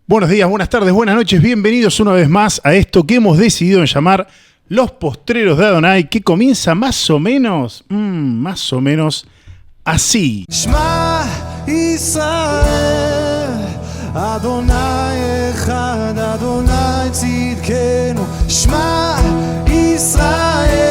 Buenos días, buenas tardes, buenas noches, bienvenidos una vez más a esto que hemos decidido llamar Los Postreros de Adonai, que comienza más o menos así. Shema Israel, Adonai Echad, Adonai Tzidkenu. Shema Israel.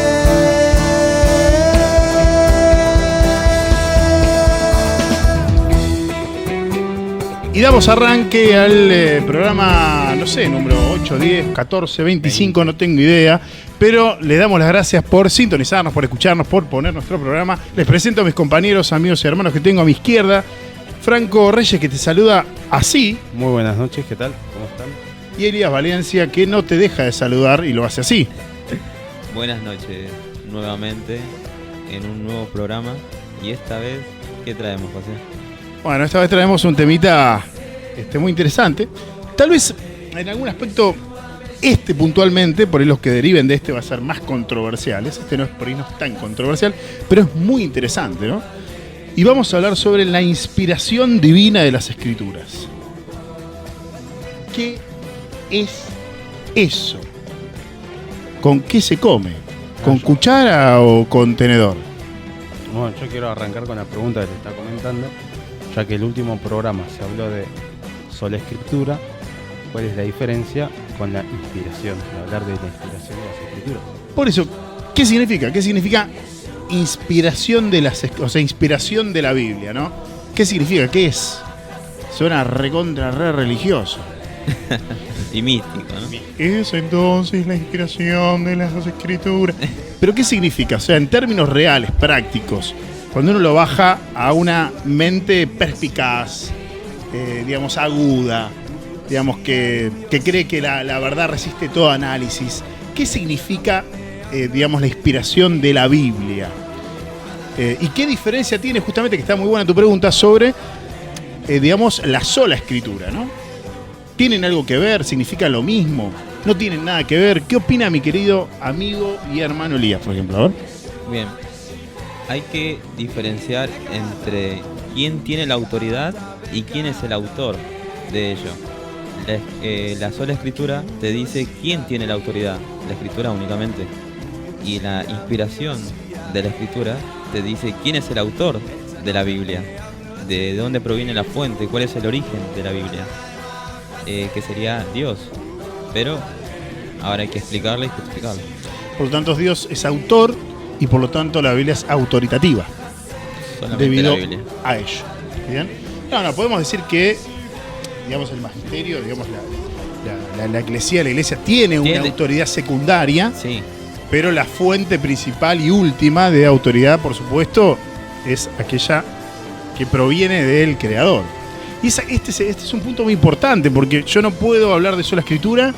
Y damos arranque al programa, no sé, número 8, 10, 14, 25, no tengo idea. Pero le damos las gracias por sintonizarnos, por escucharnos, por poner nuestro programa. Les presento a mis compañeros, amigos y hermanos que tengo a mi izquierda. Franco Reyes, que te saluda así. Muy buenas noches, ¿qué tal? ¿Cómo están? Y Elías Valencia, que no te deja de saludar y lo hace así. Buenas noches, nuevamente en un nuevo programa. Y esta vez, ¿qué traemos, José? Bueno, esta vez traemos un temita muy interesante. Tal vez en algún aspecto puntualmente, por ahí los que deriven de va a ser más controversiales. No es por ahí no es tan controversial, pero es muy interesante, ¿no? Y vamos a hablar sobre la inspiración divina de las Escrituras. ¿Qué es eso? ¿Con qué se come? ¿Con cuchara o con tenedor? Bueno, yo quiero arrancar con la pregunta que te está comentando, ya que el último programa se habló de sola escritura. ¿Cuál es la diferencia con la inspiración? Hablar de la inspiración de las Escrituras. Por eso, ¿qué significa? ¿Qué significa inspiración de inspiración de la Biblia, ¿no? ¿Qué significa? ¿Qué es? Suena recontra re religioso. Y místico, ¿no? Es entonces la inspiración de las Escrituras. ¿Pero qué significa? O sea, en términos reales, prácticos, cuando uno lo baja a una mente perspicaz, digamos, aguda, digamos, que cree que la verdad resiste todo análisis. ¿Qué significa, digamos, la inspiración de la Biblia? ¿Y qué diferencia tiene, justamente, que está muy buena tu pregunta, sobre, digamos, la sola escritura, ¿no? ¿Tienen algo que ver? ¿Significa lo mismo? ¿No tienen nada que ver? ¿Qué opina mi querido amigo y hermano Elías, por ejemplo? A ver. Bien, hay que diferenciar entre quién tiene la autoridad y quién es el autor de ello. La sola escritura te dice quién tiene la autoridad, la escritura únicamente. Y la inspiración de la escritura te dice quién es el autor de la Biblia, de dónde proviene la fuente, cuál es el origen de la Biblia, que sería Dios. Pero ahora hay que explicarle y justificarle. Por lo tanto, Dios es autor y por lo tanto la Biblia es autoritativa. Solamente debido la Biblia. a ello. ¿Bien? No, podemos decir que, digamos, el magisterio, digamos, la iglesia tiene una autoridad secundaria, Sí. pero la fuente principal y última de autoridad, por supuesto, es aquella que proviene del Creador. Y este es un punto muy importante, porque yo no puedo hablar de sola escritura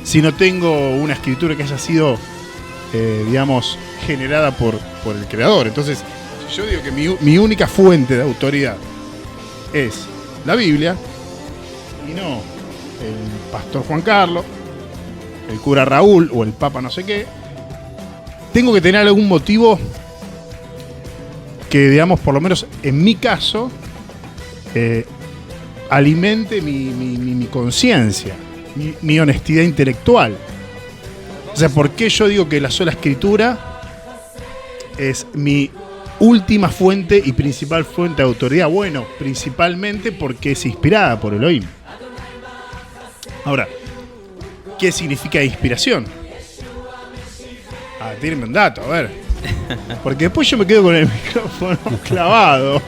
si no tengo una escritura que haya sido, digamos, generada por el Creador. Entonces, si yo digo que mi única fuente de autoridad es la Biblia, y no el pastor Juan Carlos, el cura Raúl o el papa no sé qué, tengo que tener algún motivo que, digamos, por lo menos en mi caso, alimente mi conciencia, mi honestidad intelectual. O sea, ¿por qué yo digo que la sola escritura es mi última fuente y principal fuente de autoridad? Bueno, principalmente porque es inspirada por Elohim. Ahora, ¿qué significa inspiración? Tírenme un dato, a ver. Porque después yo me quedo con el micrófono clavado.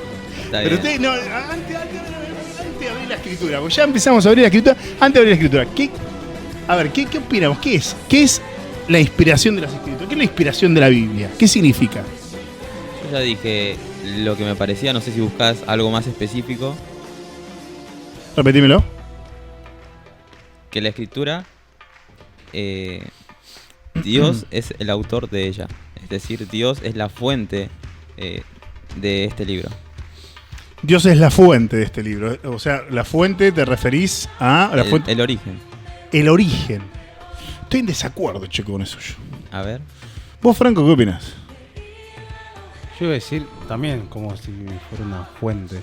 Pero ustedes, no, antes de abrir la escritura, porque ya empezamos a abrir la escritura. Antes de abrir la escritura, ¿qué opinamos? ¿Qué es la inspiración de las Escrituras? ¿Qué es la inspiración de la Biblia? ¿Qué significa? Yo ya dije lo que me parecía, no sé si buscas algo más específico. Repetímelo. Que la escritura, Dios es el autor de ella. Es decir, Dios es la fuente de este libro. Dios es la fuente de este libro. O sea, la fuente te referís a la fuente. El origen. El origen. Estoy en desacuerdo, chico, con eso yo. A ver. ¿Vos, Franco, qué opinás? Yo iba a decir también como si fuera una fuente.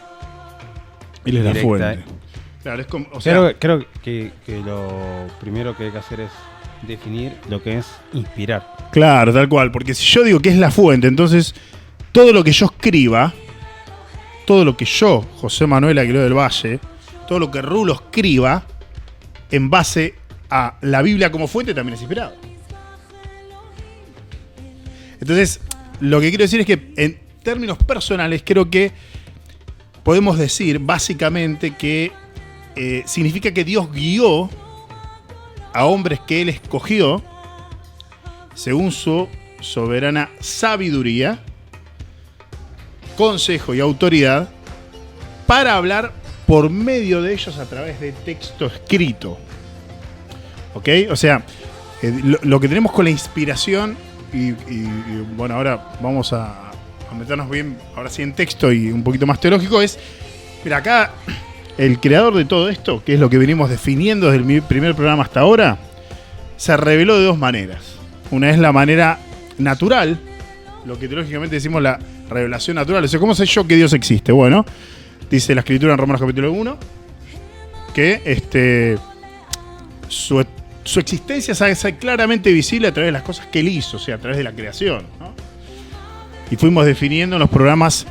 Él es la directa, fuente. Claro, es como, o sea, Creo que lo primero que hay que hacer es definir lo que es inspirar. claro, tal cual. Porque si yo digo que es la fuente, entonces todo lo que yo escriba, todo lo que yo, José Manuel Aguiló del Valle, todo lo que Rulo escriba, en base a la Biblia como fuente, también es inspirado. Entonces, lo que quiero decir es que en términos personales creo que podemos decir básicamente que significa que Dios guió a hombres que Él escogió según su soberana sabiduría, consejo y autoridad para hablar por medio de ellos a través de texto escrito. ¿Ok? O sea, lo que tenemos con la inspiración y bueno, ahora vamos a meternos bien, ahora sí en texto y un poquito más teológico, es, mira, acá el creador de todo esto, que es lo que venimos definiendo desde el primer programa hasta ahora, se reveló de dos maneras. Una es la manera natural, lo que teológicamente decimos la revelación natural. O sea, ¿cómo sé yo que Dios existe? Bueno, dice la Escritura en Romanos capítulo 1 que su existencia se hace claramente visible a través de las cosas que Él hizo, o sea, a través de la creación, ¿no? Y fuimos definiendo en los programas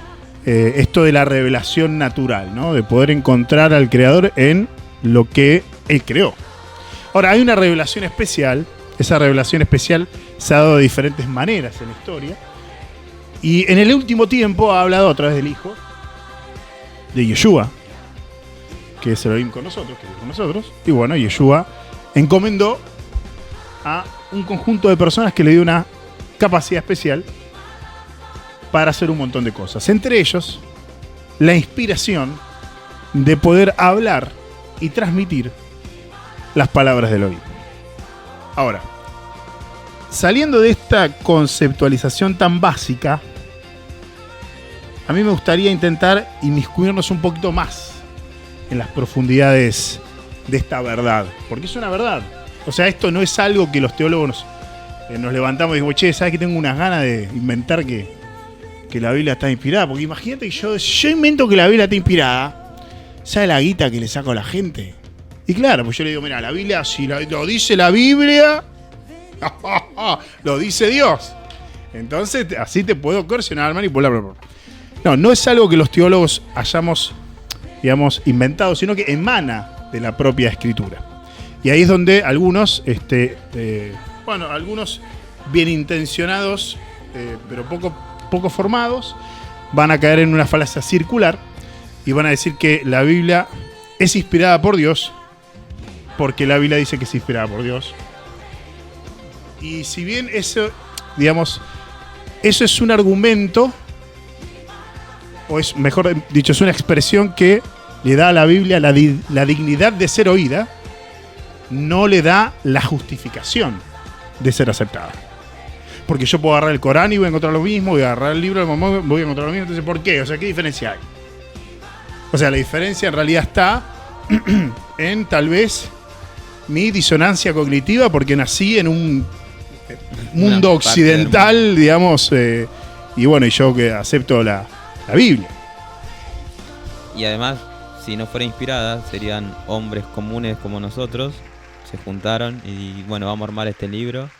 esto de la revelación natural, ¿no? De poder encontrar al Creador en lo que Él creó. Ahora, hay una revelación especial. Esa revelación especial se ha dado de diferentes maneras en la historia. Y en el último tiempo ha hablado a través del Hijo, de Yeshua, que es Elohim con nosotros, que es con nosotros. Y bueno, Yeshua encomendó a un conjunto de personas que le dio una capacidad especial para hacer un montón de cosas. Entre ellos, la inspiración de poder hablar y transmitir las palabras de Elohim. Ahora, saliendo de esta conceptualización tan básica, a mí me gustaría intentar inmiscuirnos un poquito más en las profundidades de esta verdad, porque es una verdad. O sea, esto no es algo que los teólogos nos levantamos y decimos, che, ¿sabes que tengo unas ganas de inventar que la Biblia está inspirada? Porque imagínate que yo invento que la Biblia está inspirada, ¿sabes la guita que le saco a la gente? Y claro, pues yo le digo, mira, la Biblia, si lo dice la Biblia, lo dice Dios. Entonces, así te puedo coercionar, manipular. No es algo que los teólogos hayamos, digamos, inventado, sino que emana de la propia Escritura. Y ahí es donde algunos, algunos bien intencionados, pero poco formados, van a caer en una falacia circular y van a decir que la Biblia es inspirada por Dios, porque la Biblia dice que es inspirada por Dios. Y si bien eso, digamos, eso es un argumento, o es, mejor dicho, es una expresión que le da a la Biblia la dignidad de ser oída, no le da la justificación de ser aceptada. Porque yo puedo agarrar el Corán y voy a encontrar lo mismo, voy a agarrar el libro de Mormón, voy a encontrar lo mismo. Entonces, ¿por qué? O sea, ¿qué diferencia hay? O sea, la diferencia en realidad está en tal vez mi disonancia cognitiva, porque nací en un mundo occidental, digamos, y bueno, y yo que acepto la Biblia. Y además, si no fuera inspirada, serían hombres comunes como nosotros, se juntaron y bueno, vamos a armar este libro.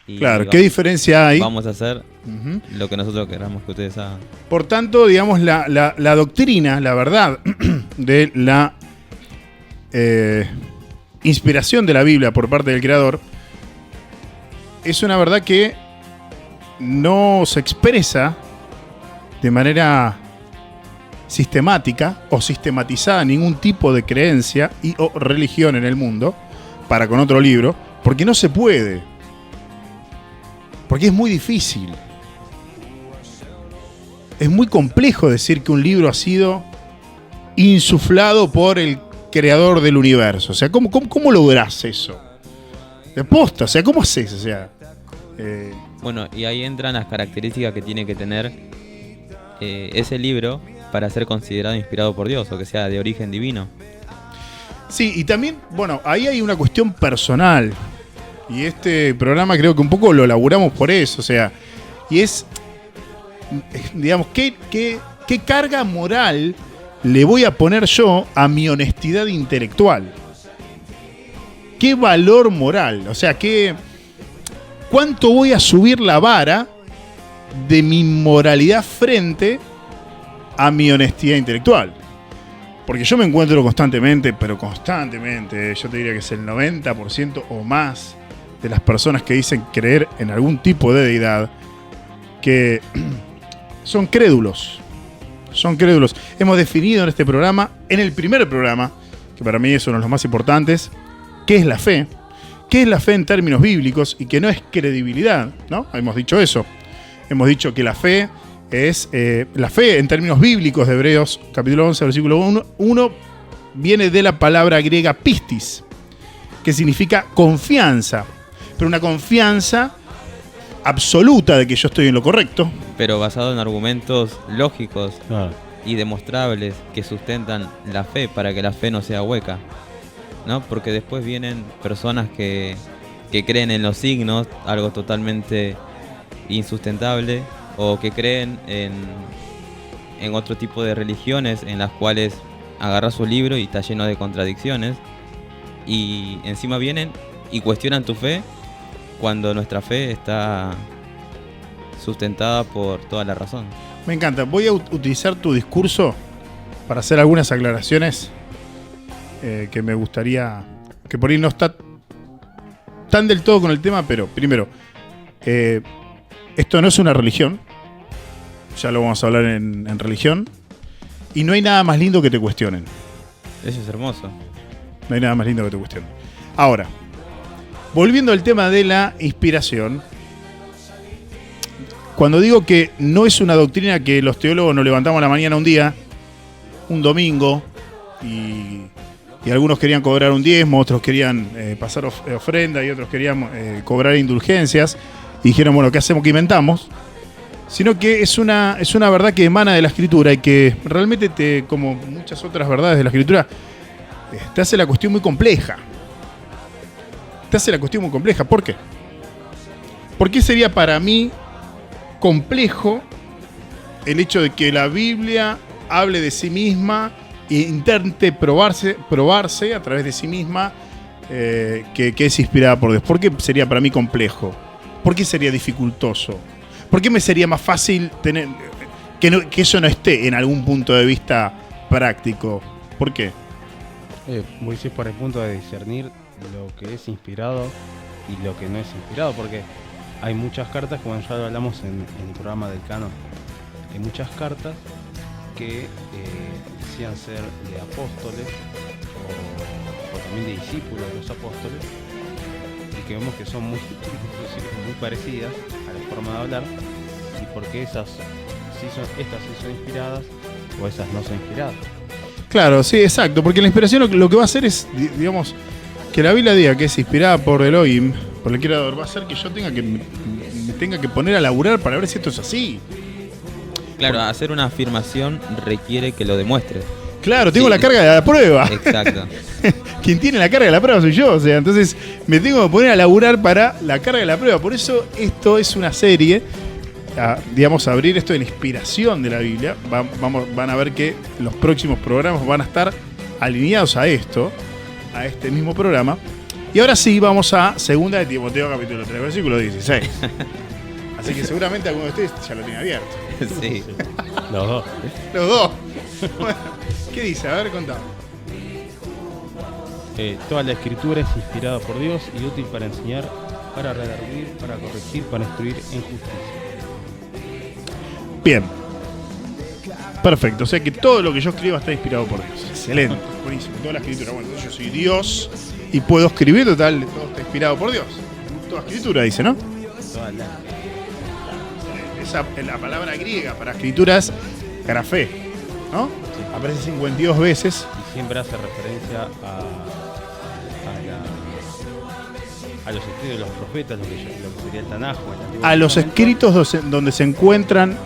Y claro, ¿qué diferencia hay? Vamos a hacer lo que nosotros queramos que ustedes hagan. Por tanto, digamos, la doctrina, la verdad de la inspiración de la Biblia por parte del Creador es una verdad que no se expresa de manera sistemática o sistematizada ningún tipo de creencia y o religión en el mundo para con otro libro, porque no se puede. Porque es muy difícil. Es muy complejo decir que un libro ha sido insuflado por el creador del universo. O sea, ¿cómo lográs eso? De posta, o sea, ¿cómo haces? O sea, Bueno, y ahí entran las características que tiene que tener ese libro para ser considerado inspirado por Dios o que sea de origen divino. Sí, y también, bueno, ahí hay una cuestión personal. Y este programa creo que un poco lo elaboramos por eso, o sea, y es, digamos, ¿qué carga moral le voy a poner yo a mi honestidad intelectual? ¿Qué valor moral? O sea, ¿cuánto voy a subir la vara de mi moralidad frente a mi honestidad intelectual? Porque yo me encuentro constantemente, pero constantemente, yo te diría que es el 90% o más de las personas que dicen creer en algún tipo de deidad, que son crédulos. Son crédulos. Hemos definido en este programa, en el primer programa, que para mí es uno de los más importantes, qué es la fe. ¿Qué es la fe en términos bíblicos? Y que no es credibilidad, ¿no? Hemos dicho eso. Hemos dicho que la fe es... la fe en términos bíblicos de Hebreos, capítulo 11, versículo 1, viene de la palabra griega pistis, que significa confianza. Pero una confianza absoluta de que yo estoy en lo correcto. Pero basado en argumentos lógicos Claro. y demostrables que sustentan la fe para que la fe no sea hueca, ¿no? Porque después vienen personas que creen en los signos, algo totalmente insustentable, o que creen en otro tipo de religiones en las cuales agarras su libro y está lleno de contradicciones, y encima vienen y cuestionan tu fe cuando nuestra fe está sustentada por toda la razón. Me encanta. Voy a utilizar tu discurso para hacer algunas aclaraciones que me gustaría, que por ahí no está tan del todo con el tema, pero primero, esto no es una religión, ya lo vamos a hablar en religión, y no hay nada más lindo que te cuestionen. Eso es hermoso. No hay nada más lindo que te cuestionen. Ahora, volviendo al tema de la inspiración, cuando digo que no es una doctrina que los teólogos nos levantamos a la mañana un día, un domingo, y algunos querían cobrar un diezmo, otros querían pasar ofrenda y otros querían cobrar indulgencias, y dijeron, bueno, ¿qué hacemos? ¿Qué inventamos? Sino que es una verdad que emana de la Escritura y que realmente, como muchas otras verdades de la Escritura, te hace la cuestión muy compleja. Te hace la cuestión muy compleja. ¿Por qué? ¿Por qué sería para mí complejo el hecho de que la Biblia hable de sí misma e intente probarse a través de sí misma que es inspirada por Dios? ¿Por qué sería para mí complejo? ¿Por qué sería dificultoso? ¿Por qué me sería más fácil tener que eso no esté en algún punto de vista práctico? ¿Por qué? Voy a decir por el punto de discernir lo que es inspirado y lo que no es inspirado, porque hay muchas cartas, como ya lo hablamos en el programa del canon, hay muchas cartas que decían ser de apóstoles o también de discípulos de los apóstoles, y que vemos que son muy parecidas a la forma de hablar, y porque estas sí son inspiradas o esas no son inspiradas. Claro, sí, exacto, porque la inspiración lo que va a hacer es, digamos, que la Biblia diga que es inspirada por Elohim, por el Creador, va a hacer que yo me tenga que poner a laburar para ver si esto es así. Claro, hacer una afirmación requiere que lo demuestres. Claro, tengo Sí. la carga de la prueba. Exacto. Quien tiene la carga de la prueba soy yo, o sea, entonces me tengo que poner a laburar para la carga de la prueba. Por eso esto es una serie, digamos, abrir esto de la inspiración de la Biblia. Van a ver que los próximos programas van a estar alineados a esto, a este mismo programa. Y ahora sí, vamos a 2 de Timoteo, capítulo 3, versículo 16. Así que seguramente alguno de ustedes ya lo tiene abierto. Sí. Los dos. Los dos. Bueno, ¿qué dice? A ver, contame. Toda la escritura es inspirada por Dios y útil para enseñar, para redarguir, para corregir, para instruir en justicia. Bien. Perfecto. O sea que todo lo que yo escriba está inspirado por Dios. Excelente. Buenísimo. Toda la escritura. Bueno, entonces yo soy Dios y puedo escribir, total, todo está inspirado por Dios. Toda escritura dice, ¿no? Toda La palabra griega para escritura es grafé, ¿no? Sí. Aparece 52 veces. Y siempre hace referencia a los escritos de los profetas, lo que sería el Tanaj, o el Antiguo A los Testamento, escritos donde se encuentran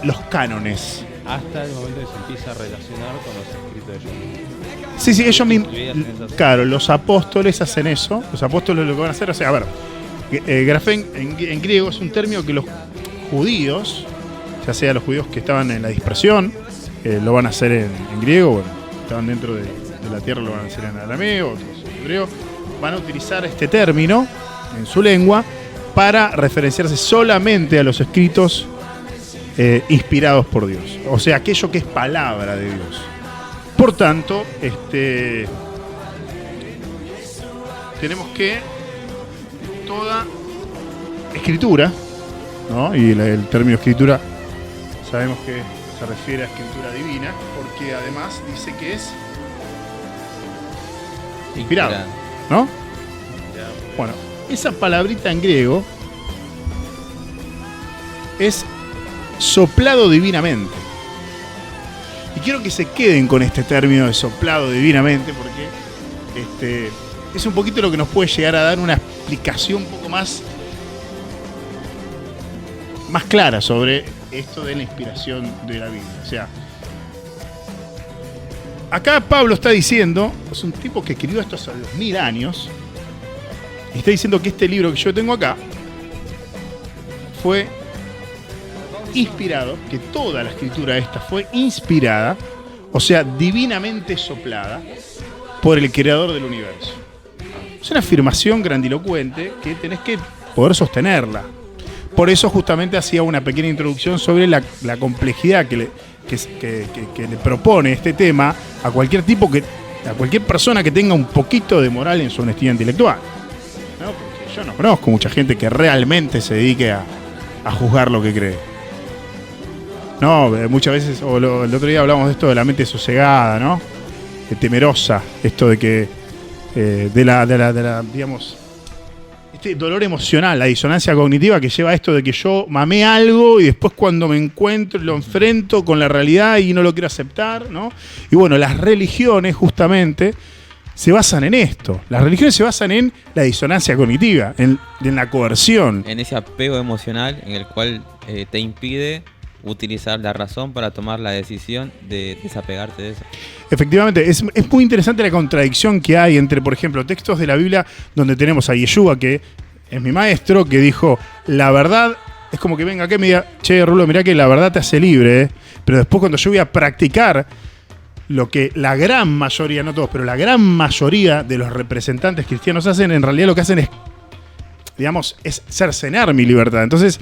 los cánones. hasta el momento que se empieza a relacionar con los escritos de ellos mismos. Sí, ellos mismos. Incluidas en esas- Claro, los apóstoles hacen eso. Los apóstoles lo que van a hacer, o sea, a ver, grafén en griego es un término que los judíos, ya sea los judíos que estaban en la dispersión, lo van a hacer en griego, bueno, estaban dentro de la tierra, lo van a hacer en arameo, otros en hebreo, van a utilizar este término en su lengua para referenciarse solamente a los escritos inspirados por Dios, o sea, aquello que es palabra de Dios. Por tanto, tenemos que toda escritura, ¿no? Y el término escritura sabemos que se refiere a escritura divina, porque además dice que es inspirado, ¿no? Bueno, esa palabrita en griego es soplado divinamente. Y quiero que se queden con este término de soplado divinamente, porque es un poquito lo que nos puede llegar a dar una explicación un poco más clara sobre esto de la inspiración de la Biblia. O sea, acá Pablo está diciendo, es un tipo que escribió esto hace 2000 años, y está diciendo que este libro que yo tengo acá fue inspirado, que toda la escritura esta fue inspirada, o sea, divinamente soplada por el creador del universo. Es una afirmación grandilocuente que tenés que poder sostenerla. Por eso justamente hacía una pequeña introducción sobre la complejidad que le propone este tema a cualquier persona que tenga un poquito de moral en su honestidad intelectual, ¿no? Porque yo no conozco mucha gente que realmente se dedique a juzgar lo que cree. No, muchas veces, el otro día hablamos de esto de la mente sosegada, ¿no? Temerosa, esto de que de la digamos, este dolor emocional, la disonancia cognitiva que lleva a esto de que yo mamé algo y después cuando me encuentro lo enfrento con la realidad y no lo quiero aceptar, ¿no? Y bueno, las religiones justamente se basan en esto. Las religiones se basan en la disonancia cognitiva, en la coerción. En ese apego emocional en el cual te impide utilizar la razón para tomar la decisión de desapegarte de eso. Efectivamente, es muy interesante la contradicción que hay entre, por ejemplo, textos de la Biblia donde tenemos a Yeshua, que es mi maestro, que dijo, la verdad, es como que venga acá y me diga, che, Rulo, mirá que la verdad te hace libre, ¿eh? Pero después cuando yo voy a practicar lo que la gran mayoría, no todos, pero la gran mayoría de los representantes cristianos hacen, en realidad lo que hacen es, digamos, es cercenar mi libertad. Entonces,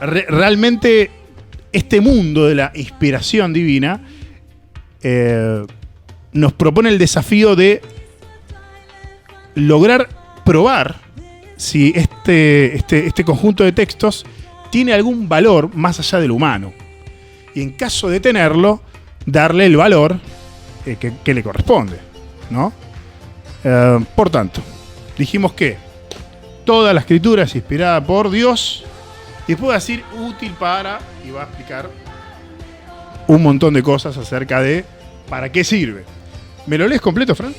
realmente este mundo de la inspiración divina nos propone el desafío de lograr probar si este conjunto de textos tiene algún valor más allá del humano. Y en caso de tenerlo, darle el valor que le corresponde, ¿no? Por tanto, dijimos que toda la escritura es inspirada por Dios. Y después va a decir útil para, y va a explicar un montón de cosas acerca de para qué sirve. ¿Me lo lees completo, Fran?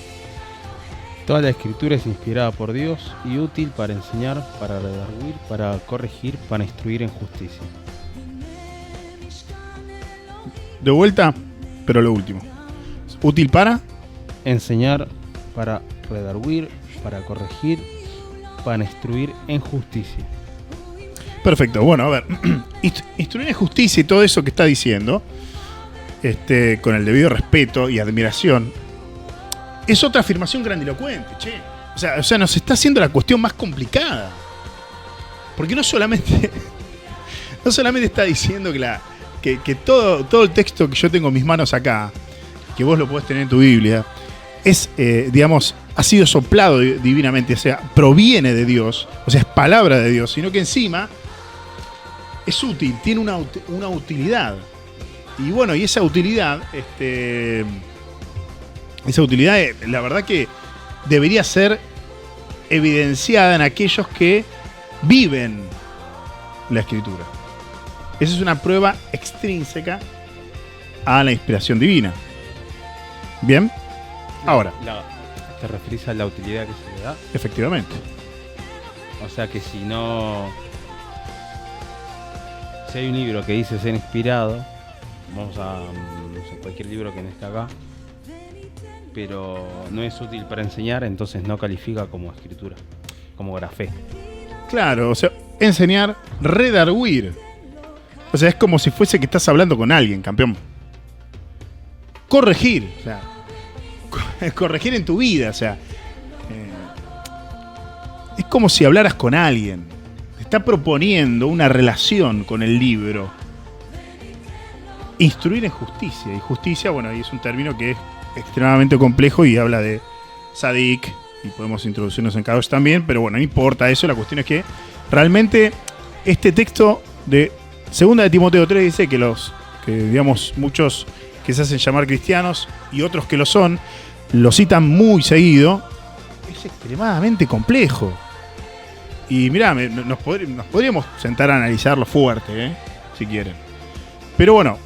Toda la escritura es inspirada por Dios y útil para enseñar, para redarguir, para corregir, para instruir en justicia. De vuelta, pero lo último. Útil para enseñar, para redarguir, para corregir, para instruir en justicia. Perfecto, bueno, a ver, instruir en justicia y todo eso que está diciendo, con el debido respeto y admiración, es otra afirmación grandilocuente, che. O sea, nos está haciendo la cuestión más complicada. Porque no solamente está diciendo que todo el texto que yo tengo en mis manos acá, que vos lo podés tener en tu Biblia, es, digamos, ha sido soplado divinamente, o sea, proviene de Dios, o sea, es palabra de Dios, sino que encima es útil, tiene una utilidad. Y bueno, y esa utilidad, la verdad que debería ser evidenciada en aquellos que viven la Escritura. Esa es una prueba extrínseca a la inspiración divina. ¿Bien? Ahora. ¿Te referís a la utilidad que se le da? Efectivamente. O sea que si hay un libro que dice ser inspirado, vamos a, no sé, cualquier libro que no esté acá, pero no es útil para enseñar, entonces no califica como escritura, como grafé. Claro, o sea, enseñar, redarguir. O sea, es como si fuese que estás hablando con alguien, campeón. Corregir, o sea, corregir en tu vida, o sea, es como si hablaras con alguien. Te está proponiendo una relación con el libro. Instruir en justicia. Y justicia, bueno, ahí es un término que es extremadamente complejo y habla de Sadik, y podemos introducirnos en Kadosh también, pero bueno, no importa eso, la cuestión es que realmente este texto de 2 de Timoteo 3 dice que digamos, muchos que se hacen llamar cristianos y otros que lo son, lo citan muy seguido. Es extremadamente complejo. Y mirá, nos podríamos sentar a analizarlo fuerte, si quieren. Pero bueno,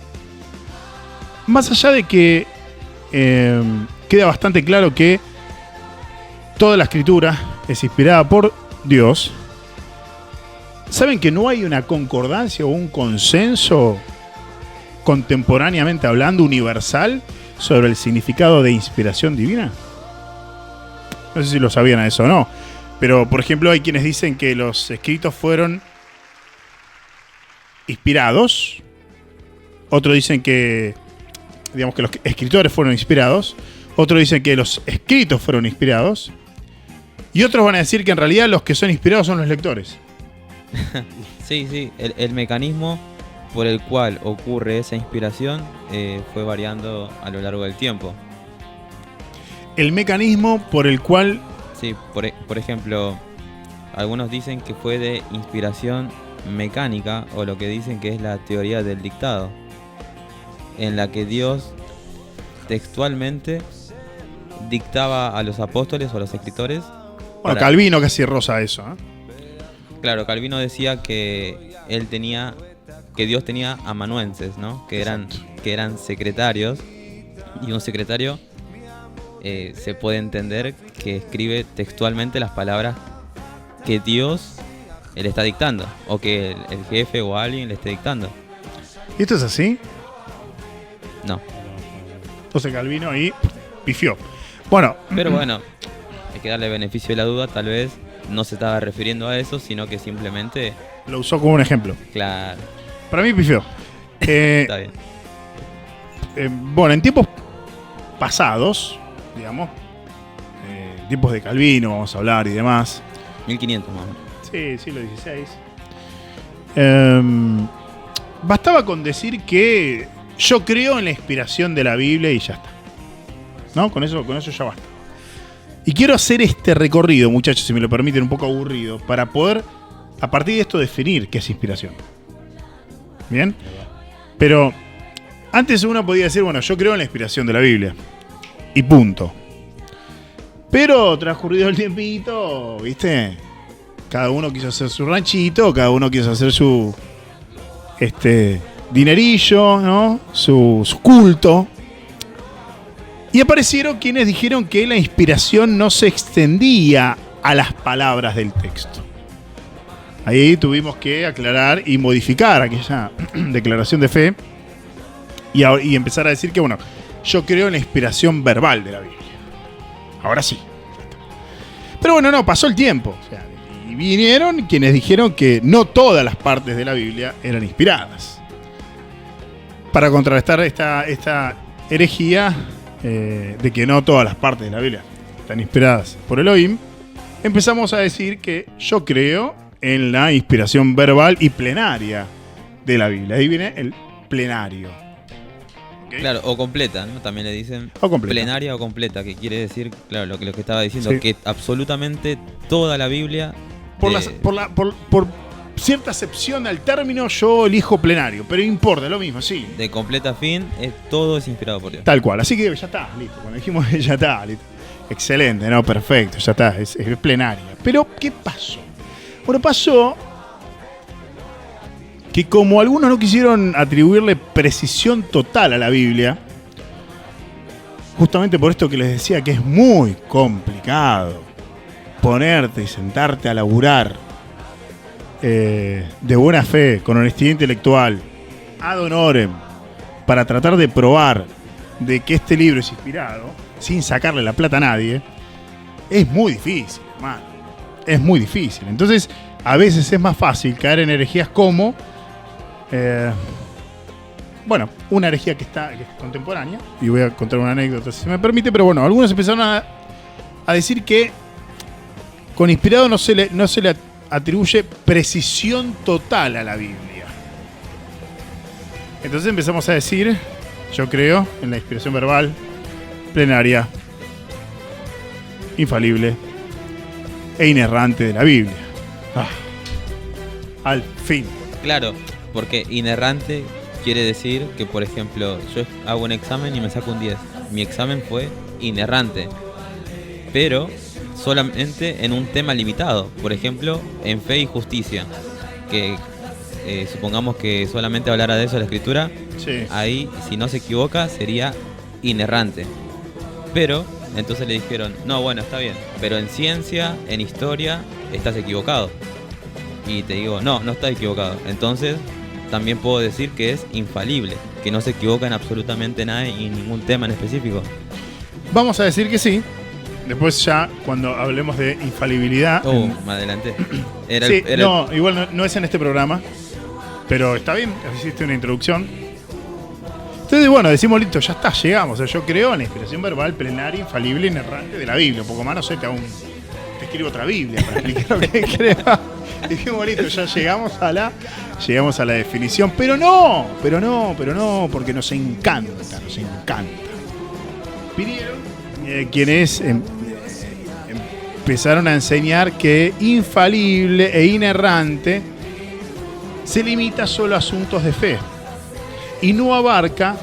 más allá de que queda bastante claro que toda la escritura es inspirada por Dios, ¿saben que no hay una concordancia o un consenso contemporáneamente hablando universal sobre el significado de inspiración divina? No sé si lo sabían a eso o no, pero por ejemplo hay quienes dicen que los escritos fueron inspirados, otros dicen que, digamos, que los escritores fueron inspirados, otros dicen que los escritos fueron inspirados, y otros van a decir que en realidad los que son inspirados son los lectores. Sí, el mecanismo por el cual ocurre esa inspiración fue variando a lo largo del tiempo. El mecanismo por el cual... Sí, por ejemplo, algunos dicen que fue de inspiración mecánica, o lo que dicen que es la teoría del dictado, en la que Dios textualmente dictaba a los apóstoles o a los escritores. Bueno, Calvino casi rosa eso, ¿eh? Claro, Calvino decía que Dios tenía amanuenses, ¿no? Que eran secretarios, y un secretario se puede entender que escribe textualmente las palabras que Dios le está dictando, o que el jefe o alguien le esté dictando. ¿Y esto es así? No. Entonces Calvino ahí pifió. Bueno. Pero bueno, hay que darle beneficio de la duda, tal vez no se estaba refiriendo a eso, sino que simplemente... Lo usó como un ejemplo. Claro. Para mí pifió. Está bien. Bueno, en tiempos pasados, digamos, tiempos de Calvino, vamos a hablar y demás. 1500 más. Sí, siglo XVI. Bastaba con decir que yo creo en la inspiración de la Biblia y ya está. ¿No? Con eso ya basta. Y quiero hacer este recorrido, muchachos, si me lo permiten, un poco aburrido, para poder, a partir de esto, definir qué es inspiración. ¿Bien? Pero antes uno podía decir, bueno, yo creo en la inspiración de la Biblia. Y punto. Pero transcurrido el tiempito, ¿viste? Cada uno quiso hacer su ranchito, cada uno quiso hacer su dinerillo, ¿no? Su culto. Y aparecieron quienes dijeron que la inspiración no se extendía a las palabras del texto. Ahí tuvimos que aclarar y modificar aquella declaración de fe y empezar a decir que, bueno, yo creo en la inspiración verbal de la Biblia. Ahora sí. Pero bueno, no, pasó el tiempo. O sea, y vinieron quienes dijeron que no todas las partes de la Biblia eran inspiradas. Para contrarrestar esta herejía de que no todas las partes de la Biblia están inspiradas por Elohim, empezamos a decir que yo creo en la inspiración verbal y plenaria de la Biblia. Ahí viene el plenario. ¿Okay? Claro, o completa, ¿no? También le dicen o completa. Plenaria o completa, que quiere decir, claro, lo que estaba diciendo, sí, que absolutamente toda la Biblia... Por cierta acepción al término, yo elijo plenario, pero importa, lo mismo, sí. De completa a fin, todo es inspirado por Dios. Tal cual, así que ya está, listo. Cuando dijimos ya está, listo. Excelente, no, perfecto, ya está, es plenaria. Pero, ¿qué pasó? Bueno, pasó que como algunos no quisieron atribuirle precisión total a la Biblia, justamente por esto que les decía que es muy complicado ponerte y sentarte a laburar de buena fe, con honestidad intelectual, ad honorem, para tratar de probar de que este libro es inspirado, sin sacarle la plata a nadie, es muy difícil, hermano. Es muy difícil. Entonces, a veces es más fácil caer en herejías como Bueno, una herejía que es contemporánea, y voy a contar una anécdota si se me permite, pero bueno, algunos empezaron a decir que con inspirado no se le atribuye precisión total a la Biblia. Entonces empezamos a decir, yo creo en la inspiración verbal, plenaria, infalible e inerrante de la Biblia. Al fin. Claro, porque inerrante quiere decir que, por ejemplo, yo hago un examen y me saco un 10. Mi examen fue inerrante, pero solamente en un tema limitado. Por ejemplo, en fe y justicia, que supongamos que solamente hablara de eso la escritura, Sí. ahí, si no se equivoca, sería inerrante. Pero entonces le dijeron, no, bueno, está bien, pero en ciencia, en historia, estás equivocado. Y te digo, no estás equivocado. Entonces también puedo decir que es infalible, que no se equivoca en absolutamente nada y en ningún tema en específico. Vamos a decir que sí. Después ya, cuando hablemos de infalibilidad... Me adelanté. Igual no es en este programa. Pero está bien, hiciste una introducción. Entonces, bueno, decimos, listo, ya está, llegamos. O sea, yo creo en la inspiración verbal, plenaria, infalible, inerrante de la Biblia. Un poco más, no sé, te escribo otra Biblia para explicar lo que creo. Dijimos, listo, ya llegamos a la definición. Pero no, porque nos encanta. Vinieron quienes empezaron a enseñar que infalible e inerrante se limita solo a asuntos de fe y no abarca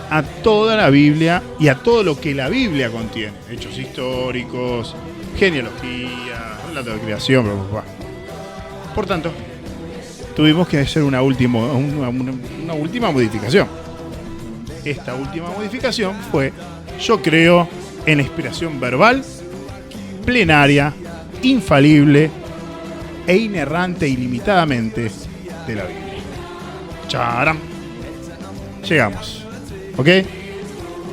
a toda la Biblia y a todo lo que la Biblia contiene. Hechos históricos, genealogía, relato de creación, Por tanto, tuvimos que hacer una última modificación. Esta última modificación fue: yo creo en la inspiración verbal, plenaria, infalible e inerrante ilimitadamente de la Biblia. ¡Charam! Llegamos. ¿Ok?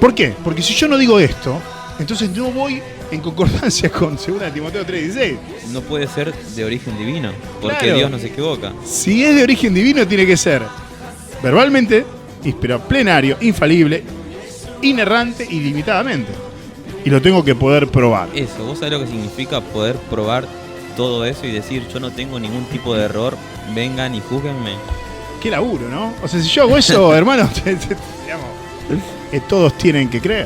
¿Por qué? Porque si yo no digo esto, entonces no voy en concordancia con 2 Timoteo 3:16. No puede ser de origen divino, porque Claro. Dios no se equivoca. Si es de origen divino, tiene que ser verbalmente, inspirado, plenario, infalible, inerrante y limitadamente. Y lo tengo que poder probar. Eso, ¿vos sabés lo que significa poder probar todo eso y decir yo no tengo ningún tipo de error, vengan y júzguenme? Qué laburo, ¿no? O sea, si yo hago eso, hermano, digamos, todos tienen que creer.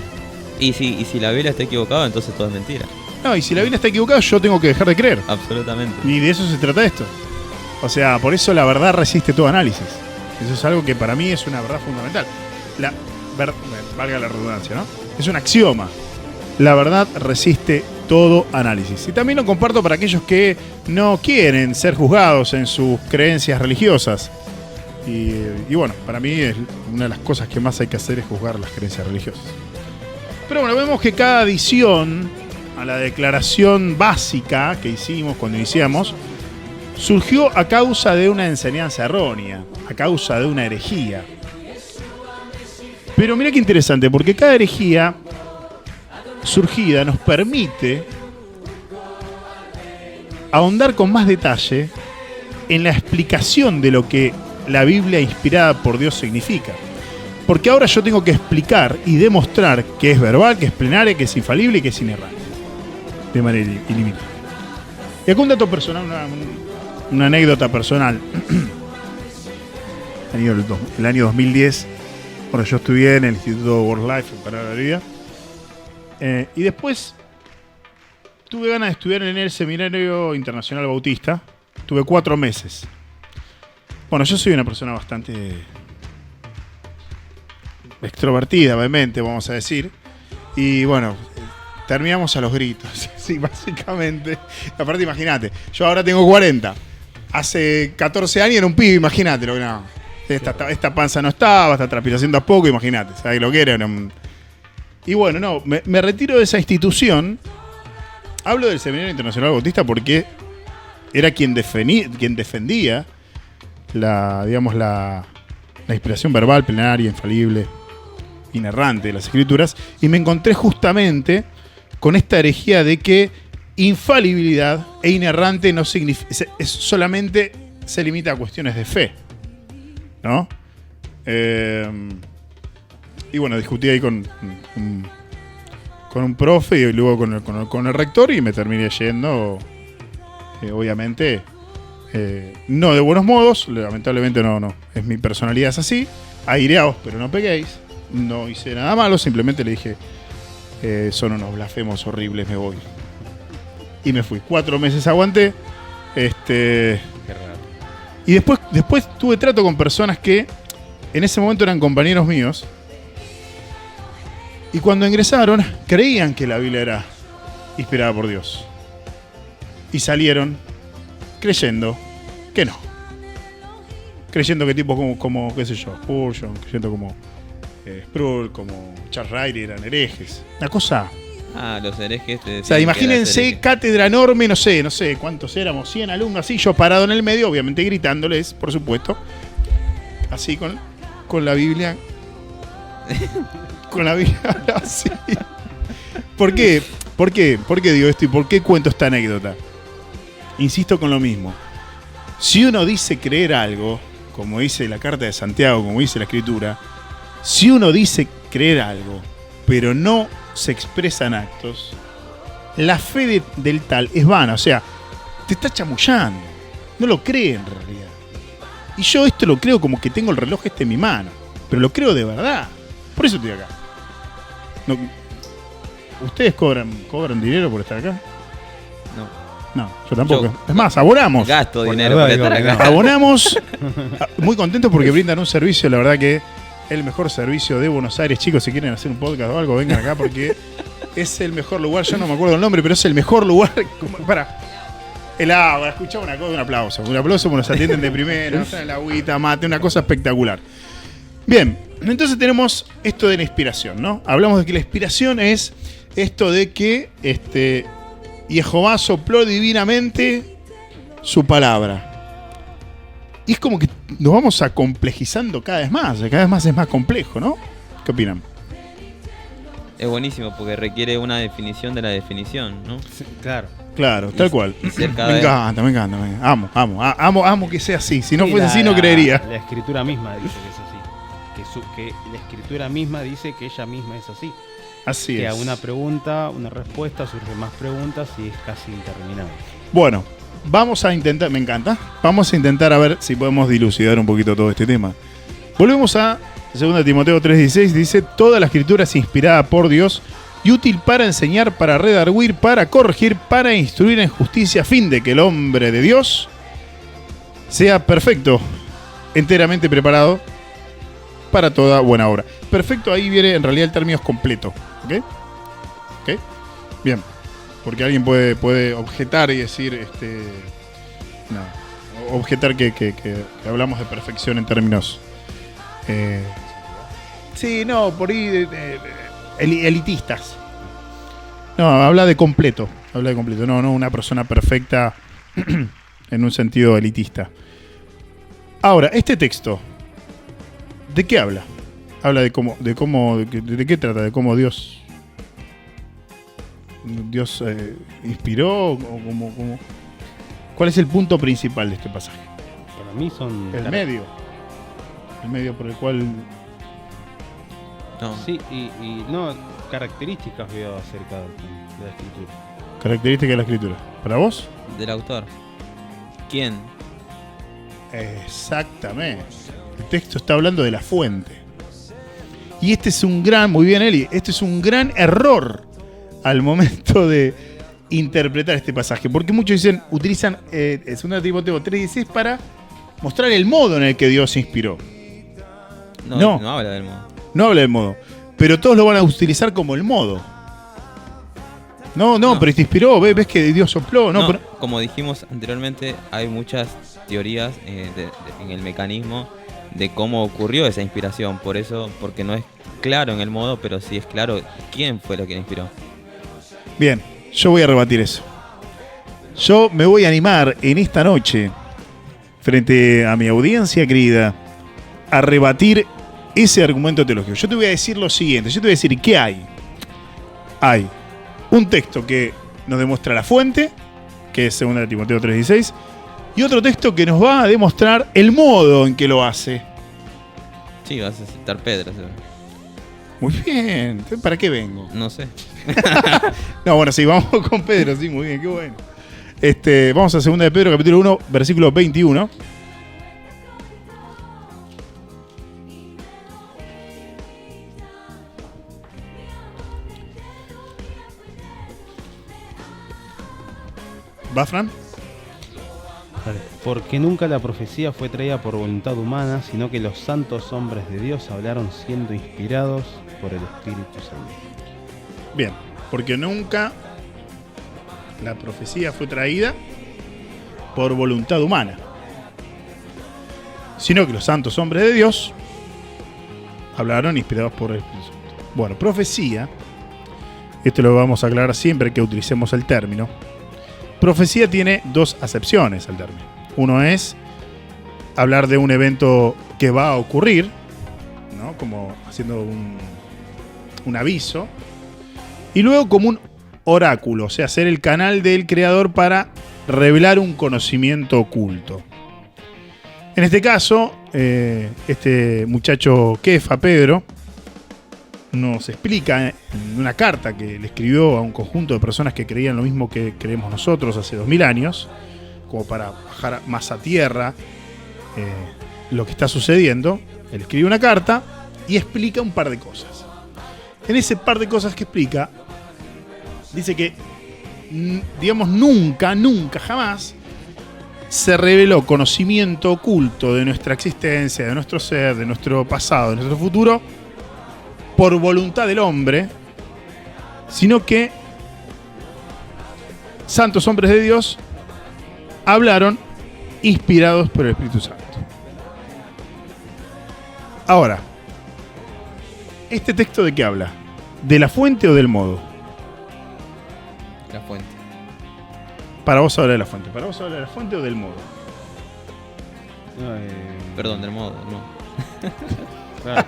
Y si la Biblia está equivocada, entonces todo es mentira. No, y si la Biblia está equivocada, yo tengo que dejar de creer. Absolutamente. Y de eso se trata esto. O sea, por eso la verdad resiste todo análisis. Eso es algo que para mí es una verdad fundamental. Valga la redundancia, ¿no? Es un axioma. La verdad resiste todo análisis. Y también lo comparto para aquellos que no quieren ser juzgados en sus creencias religiosas. Y bueno, para mí es una de las cosas que más hay que hacer es juzgar las creencias religiosas. Pero bueno, vemos que cada adición a la declaración básica que hicimos cuando iniciamos surgió a causa de una enseñanza errónea, a causa de una herejía. Pero mira qué interesante, porque cada herejía surgida nos permite ahondar con más detalle en la explicación de lo que la Biblia inspirada por Dios significa. Porque ahora yo tengo que explicar y demostrar que es verbal, que es plenaria, que es infalible y que es inerrante. De manera ilimitada. Y acá un dato personal, una anécdota personal. El año 2010, bueno, yo estudié en el Instituto World Life para la vida. Y después tuve ganas de estudiar en el Seminario Internacional Bautista. Tuve 4 meses. Bueno, yo soy una persona bastante extrovertida, obviamente, vamos a decir. Y bueno, terminamos a los gritos. Sí, básicamente. Aparte, imagínate, yo ahora tengo 40. Hace 14 años era un pibe, imagínate lo que no. Esta panza no estaba, esta transpiración tampoco, imagínate. ¿Sabes lo que era? Y bueno, no, me retiro de esa institución. Hablo del Seminario Internacional Bautista porque era quien defendía la inspiración verbal, plenaria, infalible, inerrante de las Escrituras, y me encontré justamente con esta herejía de que infalibilidad e inerrante no significa, solamente se limita a cuestiones de fe. ¿no? Y bueno, discutí ahí con un profe y luego con el rector y me terminé yendo, obviamente, no de buenos modos, lamentablemente no, es mi personalidad es así, aireaos pero no peguéis, no hice nada malo, simplemente le dije, son unos blasfemos horribles, me voy. Y me fui, 4 meses aguanté, Qué raro. y después tuve trato con personas que en ese momento eran compañeros míos. Y cuando ingresaron, creían que la Biblia era inspirada por Dios. Y salieron creyendo que no. Creyendo que tipos como qué sé yo, Spurgeon, creyendo como Sproul, como Charles Ryrie eran herejes. Una cosa... Los herejes te decían. O sea, que imagínense, eras hereje. cátedra enorme, no sé cuántos éramos, 100 alumnos así, yo parado en el medio, obviamente gritándoles, por supuesto. Así con la Biblia... Con la Biblia así. ¿Por qué? ¿Por qué digo esto y por qué cuento esta anécdota? Insisto con lo mismo. Si uno dice creer algo, como dice la carta de Santiago, como dice la Escritura, si uno dice creer algo, pero no se expresan actos, la fe del tal es vana. O sea, te está chamullando. No lo cree en realidad. Y yo esto lo creo como que tengo el reloj en mi mano. Pero lo creo de verdad. Por eso estoy acá. No, ¿ustedes cobran dinero por estar acá? No, yo tampoco. Es más, abonamos. Gasto Por dinero la por verdad, estar digo que acá. Abonamos. Muy contentos porque brindan un servicio, la verdad que el mejor servicio de Buenos Aires. Chicos, si quieren hacer un podcast o algo, vengan acá porque es el mejor lugar. Yo no me acuerdo el nombre, pero es el mejor lugar. Para el agua, escuchamos una cosa, un aplauso. Un aplauso porque nos atienden de primera, nos traen el agüita, mate, una cosa espectacular. Bien, entonces tenemos esto de la inspiración, ¿no? Hablamos de que la inspiración es esto de que Jehová sopló divinamente su palabra. Y es como que nos vamos complejizando cada vez más es más complejo, ¿no? ¿Qué opinan? Es buenísimo porque requiere una definición de la definición, ¿no? Sí, claro. Tal cual. y ser cada Me vez- encanta. Amo que sea así. Si no Sí, fuese así, no creería. La escritura misma dice que es así. Que la escritura misma dice que ella misma es así. Así Que es. a una pregunta, una respuesta, surgen más preguntas y es casi interminable. Bueno, vamos a intentar, me encanta, vamos a intentar a ver si podemos dilucidar un poquito todo este tema. Volvemos a 2 Timoteo 3:16, dice, toda la escritura es inspirada por Dios y útil para enseñar, para redarguir, para corregir, para instruir en justicia, a fin de que el hombre de Dios sea perfecto, enteramente preparado para toda buena obra. Perfecto, ahí viene, en realidad el término es completo, ¿ok? ¿Ok? Bien. Porque alguien puede objetar y decir, no, objetar que hablamos de perfección en términos, sí, no, por ahí elitistas. No, habla de completo, no una persona perfecta en un sentido elitista. Ahora, este texto, ¿de qué habla? Habla de qué trata, de cómo Dios inspiró, o como ¿cuál es el punto principal de este pasaje? Para mí son... El medio por el cual... No, Sí, y no, características veo acerca de la escritura. Característica de la escritura. ¿Para vos? del autor. ¿Quién? Exactamente. El texto está hablando de la fuente. Y este es muy bien Eli, este es un gran error al momento de interpretar este pasaje. Porque muchos utilizan 2 Timoteo 3:16 para mostrar el modo en el que Dios inspiró. No. No habla del modo. No habla del modo. Pero todos lo van a utilizar como el modo. No, pero te inspiró, ves que Dios sopló. No, Pero, como dijimos anteriormente, hay muchas teorías en el mecanismo de cómo ocurrió esa inspiración. Por eso, porque no es claro en el modo, pero sí es claro quién fue lo que la inspiró. bien, yo voy a rebatir eso. Yo me voy a animar en esta noche, frente a mi audiencia querida, a rebatir ese argumento teológico. Yo te voy a decir lo siguiente. Yo te voy a decir ¿qué hay? Hay un texto que nos demuestra la fuente, que es 2 Timoteo 3:16, y otro texto que nos va a demostrar el modo en que lo hace. Sí, vas a citar Pedro. ¿Sí? Muy bien. ¿Para qué vengo? No sé. No, bueno, sí, vamos con Pedro, sí, muy bien, qué bueno. Vamos a 2 de Pedro, capítulo 1, versículo 21. ¿Va, Fran? Porque nunca la profecía fue traída por voluntad humana, sino que los santos hombres de Dios hablaron siendo inspirados por el Espíritu Santo. Bien, porque nunca la profecía fue traída por voluntad humana, sino que los santos hombres de Dios hablaron inspirados por el Espíritu Santo. Bueno, profecía, esto lo vamos a aclarar siempre que utilicemos el término. Profecía tiene 2 acepciones al término. Uno es hablar de un evento que va a ocurrir, ¿no? Como haciendo un aviso. Y luego como un oráculo, o sea, ser el canal del creador para revelar un conocimiento oculto. En este caso, este muchacho Kefa, Pedro, nos explica en una carta que le escribió a un conjunto de personas que creían lo mismo que creemos nosotros hace 2000 años, como para bajar más a tierra lo que está sucediendo. Él escribe una carta y explica un par de cosas. En ese par de cosas que explica, dice que, digamos, nunca, jamás se reveló conocimiento oculto de nuestra existencia, de nuestro ser, de nuestro pasado, de nuestro futuro, por voluntad del hombre, sino que santos hombres de Dios hablaron inspirados por el Espíritu Santo. Ahora, ¿este texto de qué habla? ¿De la fuente o del modo? La fuente. Para vos habla de la fuente. ¿Para vos habla de la fuente o del modo? Perdón, del modo, no. Claro.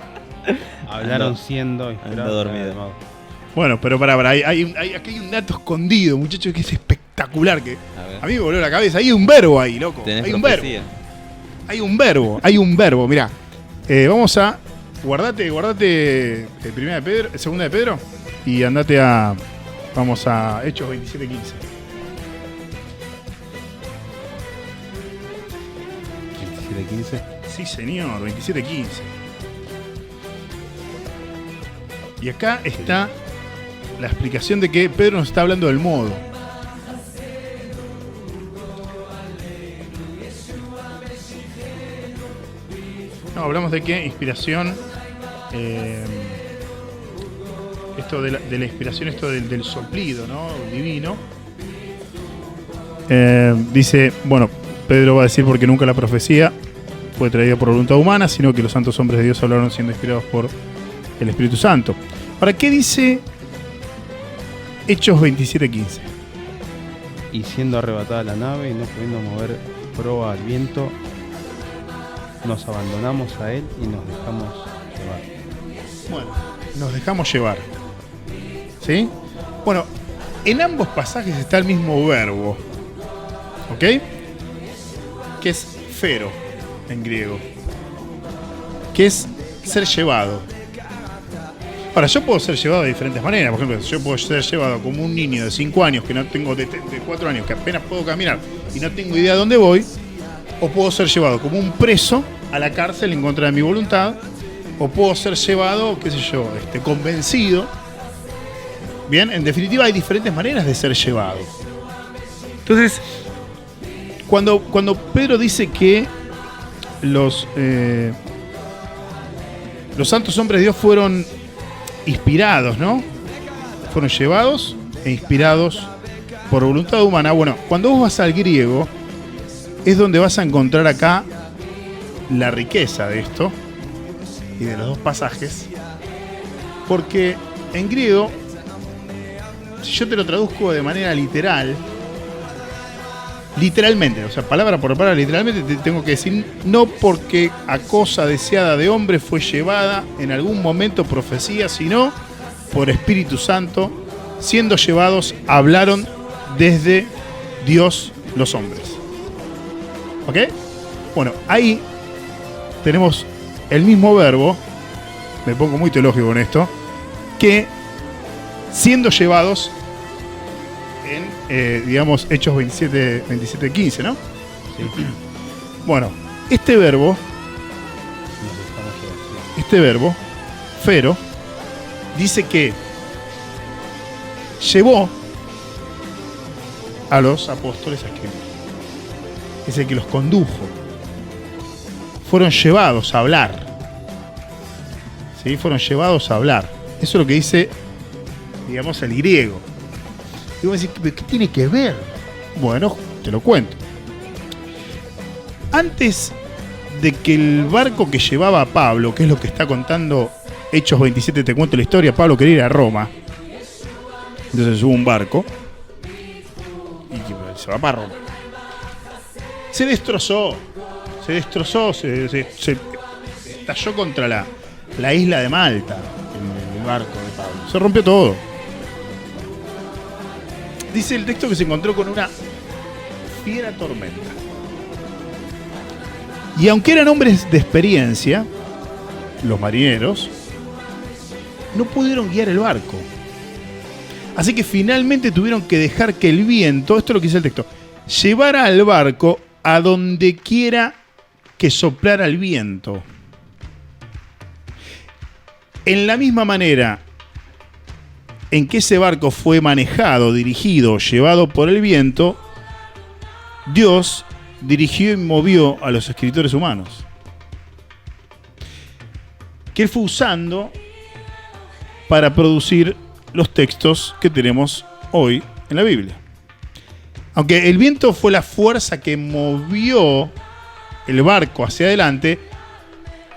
Hablaron siendo inspirados. Dormido. Bueno, pero para aquí hay un dato escondido, muchachos, que es espectacular. Que a mí me volvió la cabeza. Hay un verbo ahí, loco. Hay un profecía. verbo. Hay un verbo. Mirá, vamos a guardate 2 de Pedro, 2 de Pedro y andate a, vamos a Hechos 27:15. ¿27:15? Sí, señor, 27:15. Y acá está la explicación de que Pedro nos está hablando del modo. No, hablamos de que inspiración, esto de la inspiración, esto del soplido, ¿no? Divino. Dice, bueno, Pedro va a decir porque nunca la profecía fue traída por voluntad humana, sino que los santos hombres de Dios hablaron siendo inspirados por el Espíritu Santo. Ahora, ¿qué dice Hechos 27:15? Y siendo arrebatada la nave y no pudiendo mover proa al viento, nos abandonamos a él y nos dejamos llevar. Bueno, nos dejamos llevar. ¿Sí? Bueno, en ambos pasajes está el mismo verbo. ¿Ok? Que es fero en griego. Que es ser llevado. Ahora, yo puedo ser llevado de diferentes maneras. Por ejemplo, yo puedo ser llevado como un niño de 5 años que no tengo, de 4 años, que apenas puedo caminar y no tengo idea de dónde voy. O puedo ser llevado como un preso a la cárcel en contra de mi voluntad. O puedo ser llevado, qué sé yo, convencido. Bien, en definitiva hay diferentes maneras de ser llevado. Entonces, cuando Pedro dice que los santos hombres de Dios fueron inspirados, ¿no? Fueron llevados e inspirados por voluntad humana. Bueno, cuando vos vas al griego, es donde vas a encontrar acá la riqueza de esto y de los 2 pasajes. Porque en griego, si yo te lo traduzco de manera literalmente, o sea, palabra por palabra, literalmente te tengo que decir, no porque a cosa deseada de hombre fue llevada en algún momento profecía, sino por Espíritu Santo, siendo llevados, hablaron desde Dios los hombres. ¿Ok? Bueno, ahí tenemos el mismo verbo, me pongo muy teológico con esto, que siendo llevados en, digamos, Hechos 27, 15, ¿no? Sí. Bueno, este verbo, fero, dice que llevó a los apóstoles a escribir. Es el que los condujo. Fueron llevados a hablar. ¿Sí? Fueron llevados a hablar. Eso es lo que dice, digamos, el griego. Y vos decís, ¿qué tiene que ver? Bueno, te lo cuento. Antes de que el barco que llevaba a Pablo, que es lo que está contando Hechos 27, te cuento la historia, Pablo quería ir a Roma. Entonces hubo un barco y se va para Roma. Se destrozó, se estalló contra la isla de Malta, el barco de Pablo. Se rompió todo. Dice el texto que se encontró con una fiera tormenta. Y aunque eran hombres de experiencia, los marineros, no pudieron guiar el barco. Así que finalmente tuvieron que dejar que el viento, esto es lo que dice el texto, llevara al barco a donde quiera que soplara el viento. En la misma manera en que ese barco fue manejado, dirigido, llevado por el viento, Dios dirigió y movió a los escritores humanos, que Él fue usando para producir los textos que tenemos hoy en la Biblia. Aunque el viento fue la fuerza que movió el barco hacia adelante,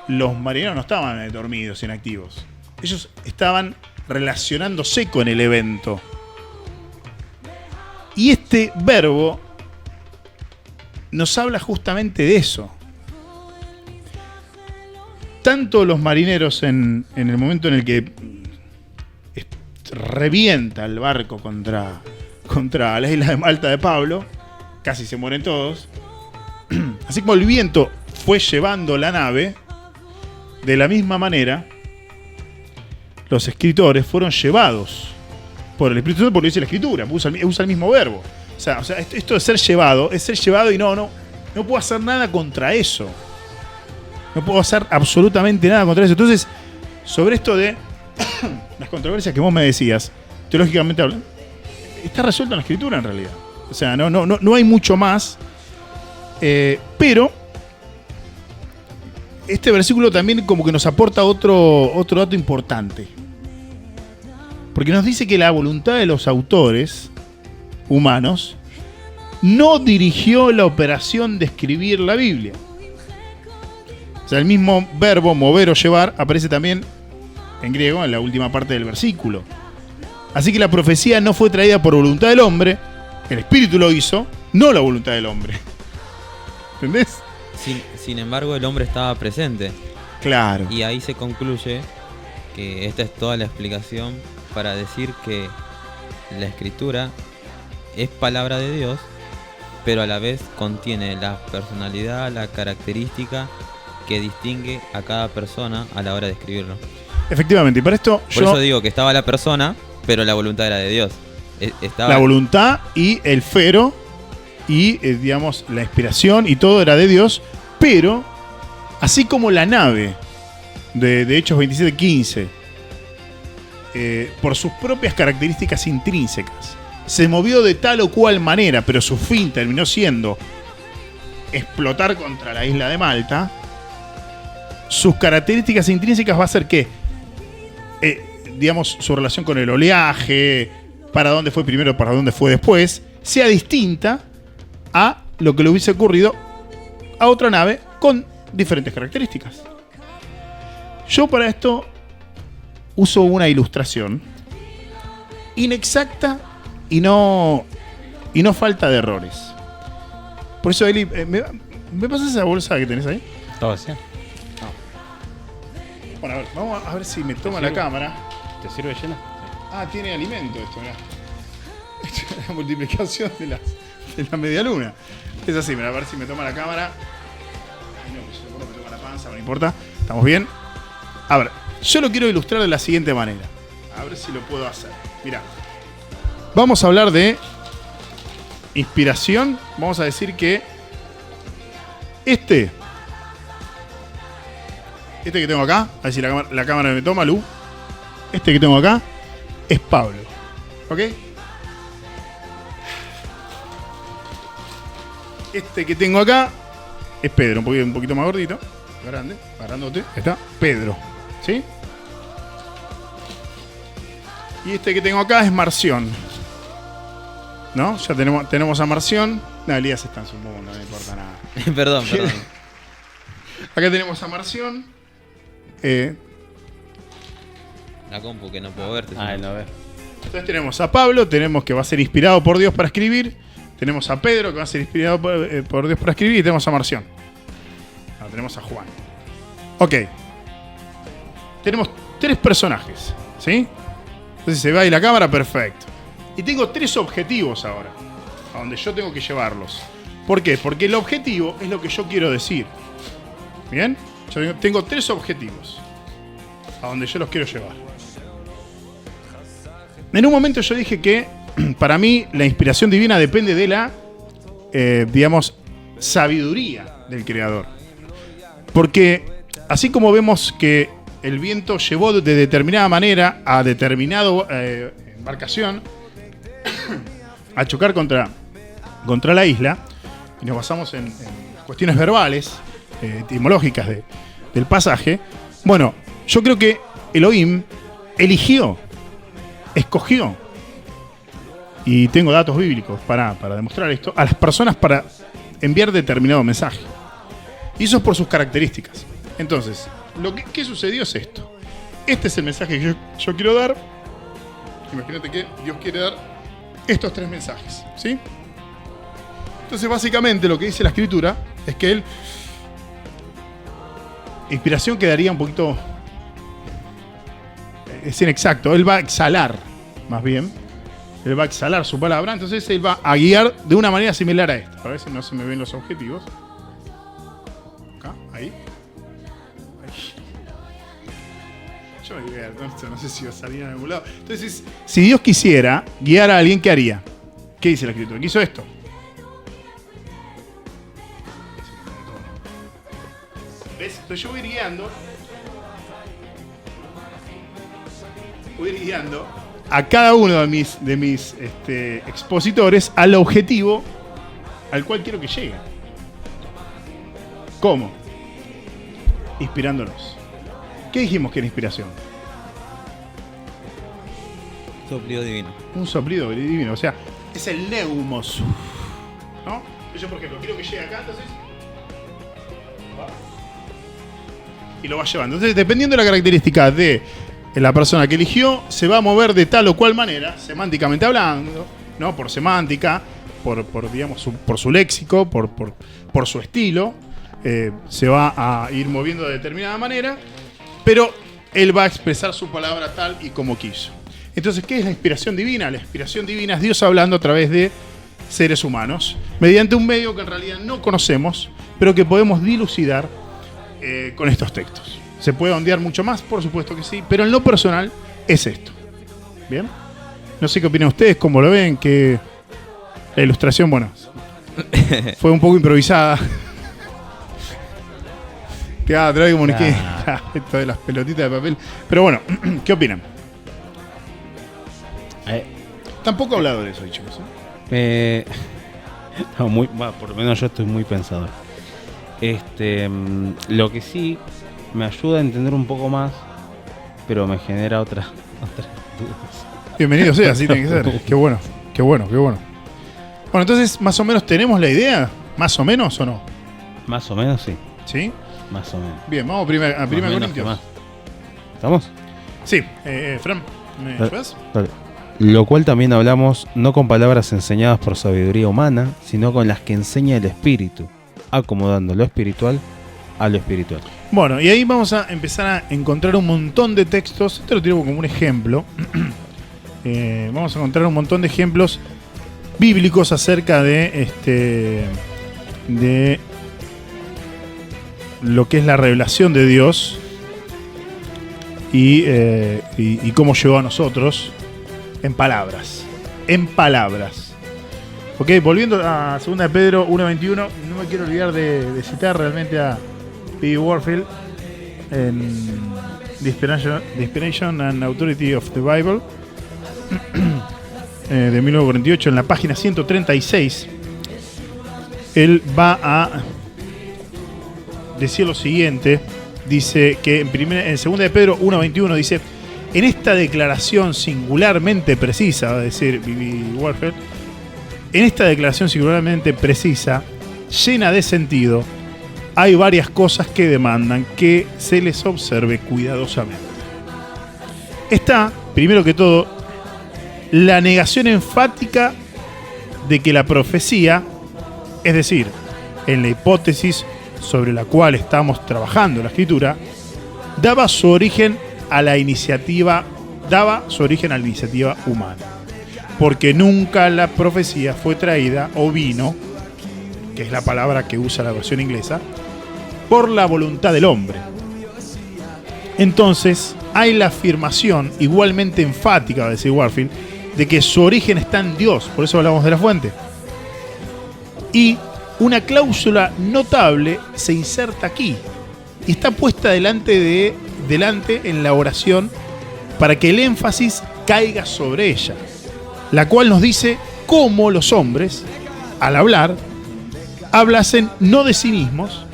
los marineros no estaban dormidos, inactivos. Ellos estaban relacionándose con el evento. Y este verbo nos habla justamente de eso. Tanto los marineros en el momento en el que revienta el barco contra la isla de Malta de Pablo, casi se mueren todos. Así como el viento fue llevando la nave, de la misma manera los escritores fueron llevados por el Espíritu Santo, porque dice la Escritura, usa el mismo verbo. O sea, esto de ser llevado, es ser llevado y no puedo hacer nada contra eso. No puedo hacer absolutamente nada contra eso. Entonces, sobre esto de las controversias que vos me decías, teológicamente hablando, está resuelto en la Escritura en realidad. O sea, no hay mucho más. Pero este versículo también como que nos aporta otro dato importante. Porque nos dice que la voluntad de los autores humanos no dirigió la operación de escribir la Biblia. O sea, el mismo verbo mover o llevar aparece también en griego en la última parte del versículo. Así que la profecía no fue traída por voluntad del hombre, el Espíritu lo hizo, no la voluntad del hombre. ¿Entendés? Sin embargo, el hombre estaba presente. Claro. Y ahí se concluye que esta es toda la explicación para decir que la Escritura es palabra de Dios, pero a la vez contiene la personalidad, la característica que distingue a cada persona a la hora de escribirlo. Efectivamente, y para esto Por eso digo que estaba la persona, pero la voluntad era de Dios. Estaba la voluntad y el fero y, digamos, la inspiración y todo era de Dios, pero así como la nave de Hechos 27:15, por sus propias características intrínsecas, se movió de tal o cual manera, pero su fin terminó siendo explotar contra la isla de Malta, sus características intrínsecas va a ser que, digamos, su relación con el oleaje, para dónde fue primero, para dónde fue después, sea distinta a lo que le hubiese ocurrido a otra nave con diferentes características. Yo para esto uso una ilustración inexacta y no falta de errores. Por eso, Eli, ¿me pasas esa bolsa que tenés ahí? ¿Todo así? Bueno, a ver, vamos a ver si me toma la cámara. ¿Te sirve llena? Ah, tiene alimento esto, mirá. Esto es la multiplicación de la media luna. Es así, mirá, a ver si me toma la cámara. Ay, no, pues seguro me toma la panza, no importa. ¿Estamos bien? A ver, yo lo quiero ilustrar de la siguiente manera. A ver si lo puedo hacer. Mirá. Vamos a hablar de inspiración. Vamos a decir que este que tengo acá, a ver si la cámara me toma, Lu. Este que tengo acá es Pablo. ¿Ok? Este que tengo acá es Pedro, un poquito más gordito, grande, grandote. Está Pedro. ¿Sí? Y este que tengo acá es Marción. ¿No? Ya tenemos a Marción. No, Elías está en su mundo, no importa nada. Perdón. Acá tenemos a Marción. La compu que no puedo verte. Ah, no ve. Entonces tenemos a Pablo, tenemos que va a ser inspirado por Dios para escribir. Tenemos a Pedro, que va a ser inspirado por Dios para escribir. Y tenemos a Marción. Ahora tenemos a Juan. Ok. Tenemos 3 personajes. ¿Sí? Entonces se va ahí la cámara, perfecto. Y tengo 3 objetivos ahora. A donde yo tengo que llevarlos. ¿Por qué? Porque el objetivo es lo que yo quiero decir. ¿Bien? Yo tengo 3 objetivos. A donde yo los quiero llevar. En un momento yo dije que para mí la inspiración divina depende de la, digamos, sabiduría del creador. Porque así como vemos que el viento llevó de determinada manera a determinada embarcación a chocar contra la isla, y nos basamos en cuestiones verbales, etimológicas del pasaje, bueno, yo creo que Elohim eligió, escogió, y tengo datos bíblicos para demostrar esto, a las personas para enviar determinado mensaje. Y eso es por sus características. Entonces, ¿qué sucedió es esto? Este es el mensaje que yo quiero dar. Imagínate que Dios quiere dar estos 3 mensajes, ¿sí? Entonces, básicamente, lo que dice la Escritura es que él... Inspiración quedaría un poquito... Es inexacto. Él va a exhalar, más bien. Él va a exhalar su palabra. Entonces, él va a guiar de una manera similar a esta. A ver si no se me ven los objetivos. Acá, ahí. Yo me divierto, no sé si va a salir en algún lado. Entonces, si Dios quisiera guiar a alguien, ¿qué haría? ¿Qué dice la Escritura? ¿Qué hizo esto? ¿Ves? Entonces yo voy a ir guiando a cada uno de mis expositores al objetivo al cual quiero que llegue. ¿Cómo? Inspirándolos. ¿Qué dijimos que era inspiración? Soplido divino. Un soplido divino, o sea, es el neumos. ¿No? Yo, por ejemplo, quiero que llegue acá, entonces... Y lo va llevando. Entonces, dependiendo de la característica de la persona que eligió, se va a mover de tal o cual manera, semánticamente hablando, ¿no? Por semántica, digamos, por su léxico, por su estilo, se va a ir moviendo de determinada manera, pero él va a expresar su palabra tal y como quiso. Entonces, ¿qué es la inspiración divina? La inspiración divina es Dios hablando a través de seres humanos, mediante un medio que en realidad no conocemos, pero que podemos dilucidar con estos textos. ¿Se puede ondear mucho más? Por supuesto que sí, pero en lo personal es esto. ¿Bien? No sé qué opinan ustedes, cómo lo ven, que la ilustración, bueno, fue un poco improvisada. Que traigo comuniqué esto de las pelotitas de papel. Pero bueno, ¿qué opinan? Tampoco he hablado de eso, chicos. No, por lo menos yo estoy muy pensador. Lo que sí me ayuda a entender un poco más, pero me genera otras dudas. Bienvenido sea, así tiene que ser. Qué bueno. Bueno, entonces, más o menos tenemos la idea. ¿Más o menos o no? Más o menos, sí. ¿Sí? Más o menos. Bien, vamos a 1 Corintios. ¿Estamos? Sí. Fran, ¿me ayudas? Dale. Lo cual también hablamos no con palabras enseñadas por sabiduría humana, sino con las que enseña el Espíritu, acomodando lo espiritual a lo espiritual. Bueno, y ahí vamos a empezar a encontrar un montón de textos. Esto lo tiro como un ejemplo. Vamos a encontrar un montón de ejemplos bíblicos acerca de lo que es la revelación de Dios y cómo llegó a nosotros en palabras. En palabras. Ok, volviendo a 2 de Pedro 1:21, no me quiero olvidar de citar realmente a B. Warfield en The Inspiration and Authority of the Bible de 1948, en la página 136. Él va a decir lo siguiente. Dice que en 2 de Pedro 1:21 dice: en esta declaración singularmente precisa, va a decir B.B. Warfield, en esta declaración singularmente precisa, llena de sentido, hay varias cosas que demandan que se les observe cuidadosamente. Está, primero que todo, la negación enfática de que la profecía, es decir, en la hipótesis sobre la cual estamos trabajando la escritura, daba su origen a la iniciativa humana. Porque nunca la profecía fue traída o vino, que es la palabra que usa la versión inglesa, por la voluntad del hombre. Entonces, hay la afirmación igualmente enfática, va a decir Warfield, de que su origen está en Dios, por eso hablamos de la fuente. Y una cláusula notable se inserta aquí y está puesta delante en la oración para que el énfasis caiga sobre ella, la cual nos dice cómo los hombres, al hablar, hablasen no de sí mismos,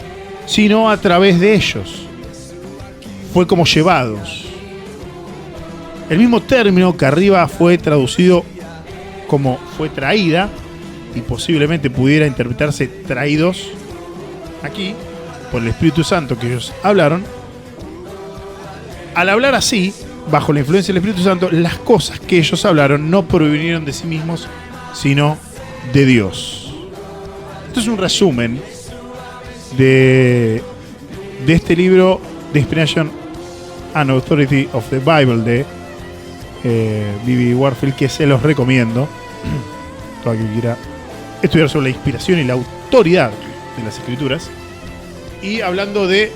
sino a través de ellos. Fue como llevados. El mismo término que arriba fue traducido como fue traída, y posiblemente pudiera interpretarse traídos aquí por el Espíritu Santo que ellos hablaron. Al hablar así, bajo la influencia del Espíritu Santo, las cosas que ellos hablaron no provinieron de sí mismos, sino de Dios. Esto es un resumen de este libro, The Inspiration and Authority of the Bible, de B.B. Warfield, que se los recomiendo. Todo aquel que quiera estudiar sobre la inspiración y la autoridad de las escrituras. Y hablando de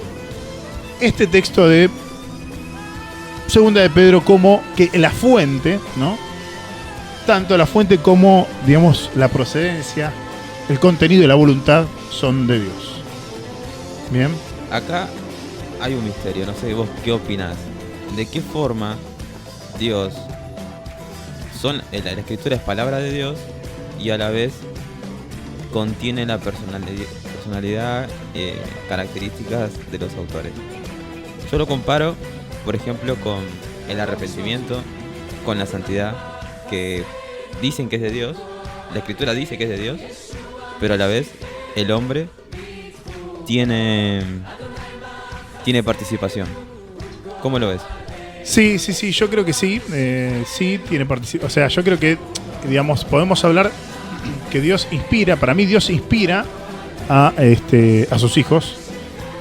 este texto de 2 de Pedro como que la fuente, ¿no? Tanto la fuente como, digamos, la procedencia, el contenido y la voluntad son de Dios. Bien. Acá hay un misterio, no sé vos qué opinás. ¿De qué forma Dios la escritura es palabra de Dios y a la vez contiene la personalidad, características de los autores? Yo lo comparo, por ejemplo, con el arrepentimiento, con la santidad, que dicen que es de Dios, la escritura dice que es de Dios, pero a la vez el hombre tiene participación. ¿Cómo lo ves? Sí, yo creo que sí. Sí tiene participación. O sea, yo creo que, digamos, podemos hablar que Dios inspira. Para mí Dios inspira a sus hijos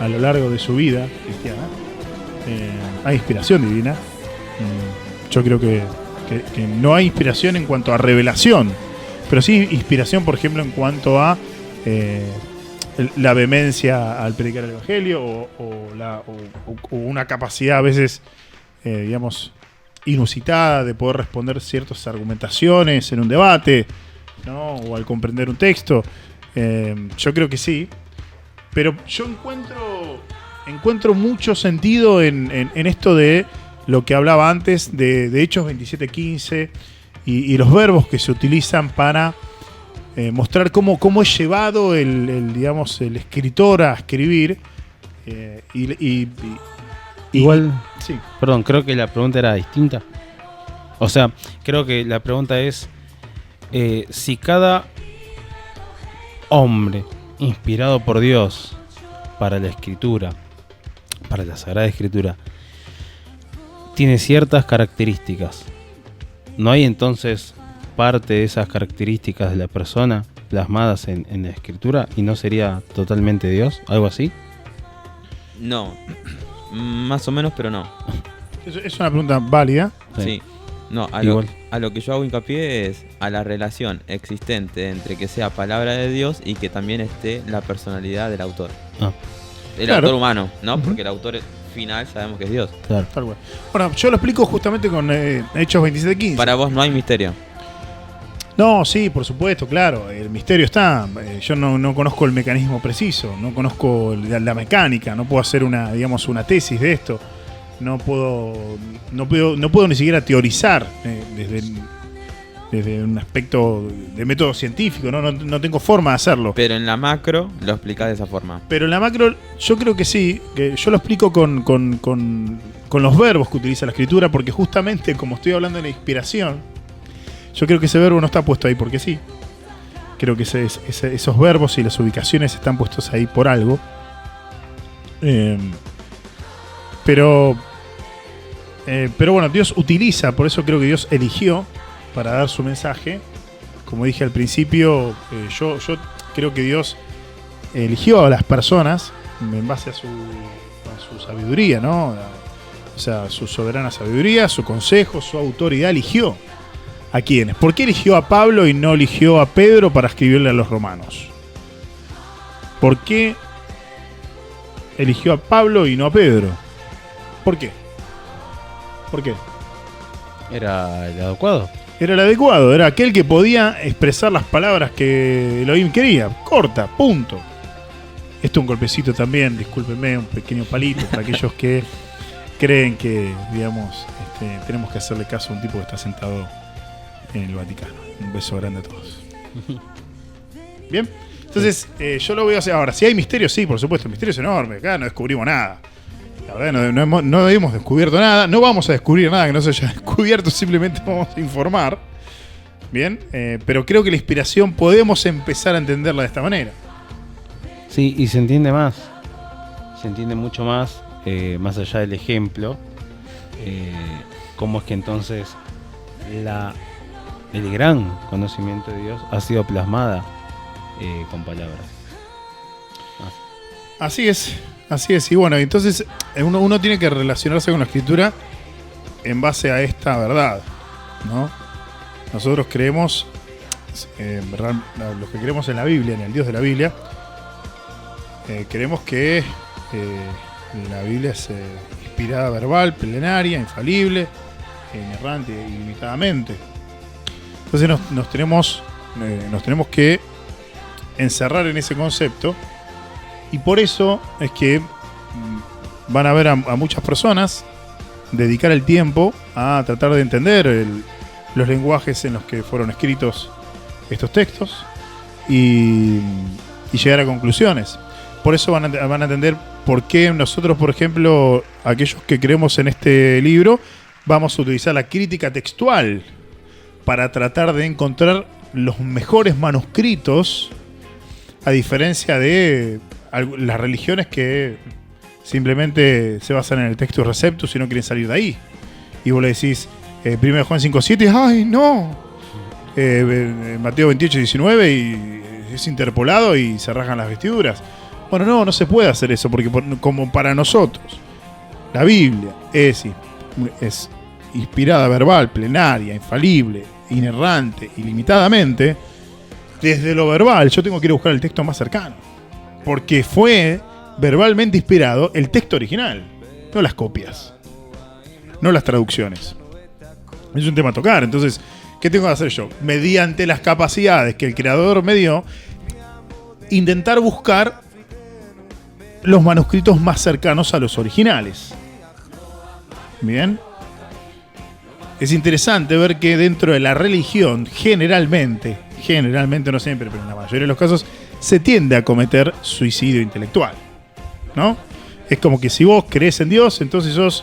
a lo largo de su vida cristiana. Hay inspiración divina. Yo creo que no hay inspiración en cuanto a revelación, pero sí inspiración, por ejemplo, en cuanto a la vehemencia al predicar el evangelio o una capacidad a veces, digamos, inusitada de poder responder ciertas argumentaciones en un debate, ¿no? O al comprender un texto. Yo creo que sí, pero yo encuentro mucho sentido en esto de lo que hablaba antes de Hechos 27:15 y los verbos que se utilizan para mostrar cómo es llevado el escritor a escribir. Igual, sí. Perdón, creo que la pregunta era distinta. O sea, creo que la pregunta es si cada hombre inspirado por Dios para la escritura, para la Sagrada Escritura, tiene ciertas características, ¿no hay entonces parte de esas características de la persona plasmadas en la escritura y no sería totalmente Dios? ¿Algo así? No, más o menos, pero no. Es una pregunta válida. Sí. No, a lo que yo hago hincapié es a la relación existente entre que sea palabra de Dios y que también esté la personalidad del autor. el Claro. autor humano, ¿no? Porque el autor final sabemos que es Dios. Claro. Tal cual. Bueno, yo lo explico justamente con Hechos 27:15. Para vos no hay misterio. No, sí, por supuesto, claro. El misterio está. Yo no conozco el mecanismo preciso, no conozco la mecánica, no puedo hacer una tesis de esto. No puedo ni siquiera teorizar desde un aspecto de método científico, no tengo forma de hacerlo. Pero en la macro lo explicás de esa forma. Pero en la macro, yo creo que sí, que yo lo explico con los verbos que utiliza la escritura, porque justamente como estoy hablando de la inspiración, yo creo que ese verbo no está puesto ahí porque sí. Creo que esos verbos y las ubicaciones están puestos ahí por algo. Pero bueno, Dios utiliza, por eso creo que Dios eligió para dar su mensaje. Como dije al principio, yo creo que Dios eligió a las personas en base a su sabiduría, ¿no? O sea, su soberana sabiduría, su consejo, su autoridad. Eligió a quiénes. ¿Por qué eligió a Pablo y no eligió a Pedro para escribirle a los romanos? ¿Por qué eligió a Pablo y no a Pedro? ¿Por qué? ¿Por qué? Era el adecuado. Era el adecuado, era aquel que podía expresar las palabras que Elohim quería. Corta, punto. Esto es un golpecito también, discúlpenme, un pequeño palito para aquellos que creen que, digamos, tenemos que hacerle caso a un tipo que está sentado en el Vaticano. Un beso grande a todos. Bien, entonces yo lo voy a hacer ahora. Si hay misterio, sí, por supuesto, el misterio es enorme. Acá no descubrimos nada. La verdad, no hemos descubierto nada. No vamos a descubrir nada que no se haya descubierto. Simplemente vamos a informar. Bien, pero creo que la inspiración podemos empezar a entenderla de esta manera. Sí, y se entiende más. Se entiende mucho más, más allá del ejemplo. Cómo es que entonces el gran conocimiento de Dios ha sido plasmada con palabras. Así es. Y bueno, entonces uno tiene que relacionarse con la escritura en base a esta verdad, ¿no? Nosotros creemos, ¿verdad? Los que creemos en la Biblia, en el Dios de la Biblia, creemos que la Biblia es inspirada verbal, plenaria, infalible, inerrante e ilimitadamente. Entonces nos tenemos que encerrar en ese concepto. Y por eso es que van a ver a muchas personas dedicar el tiempo a tratar de entender los lenguajes en los que fueron escritos estos textos y llegar a conclusiones. Por eso van a entender por qué nosotros, por ejemplo, aquellos que creemos en este libro, vamos a utilizar la crítica textual para tratar de encontrar los mejores manuscritos, a diferencia de las religiones que simplemente se basan en el texto receptus y no quieren salir de ahí. Y vos le decís 1 Juan 5:7, ¡ay, no! Mateo 28:19 y es interpolado y se rasgan las vestiduras. Bueno, no se puede hacer eso, porque como para nosotros la Biblia es inspirada verbal, plenaria, infalible, inerrante, ilimitadamente, desde lo verbal yo tengo que ir a buscar el texto más cercano. Porque fue verbalmente inspirado el texto original, no las copias, no las traducciones. Es un tema a tocar. Entonces, ¿qué tengo que hacer yo? Mediante las capacidades que el creador me dio, intentar buscar los manuscritos más cercanos a los originales. Bien. Es interesante ver que dentro de la religión, generalmente, no siempre, pero en la mayoría de los casos, se tiende a cometer suicidio intelectual, ¿no? Es como que si vos crees en Dios, entonces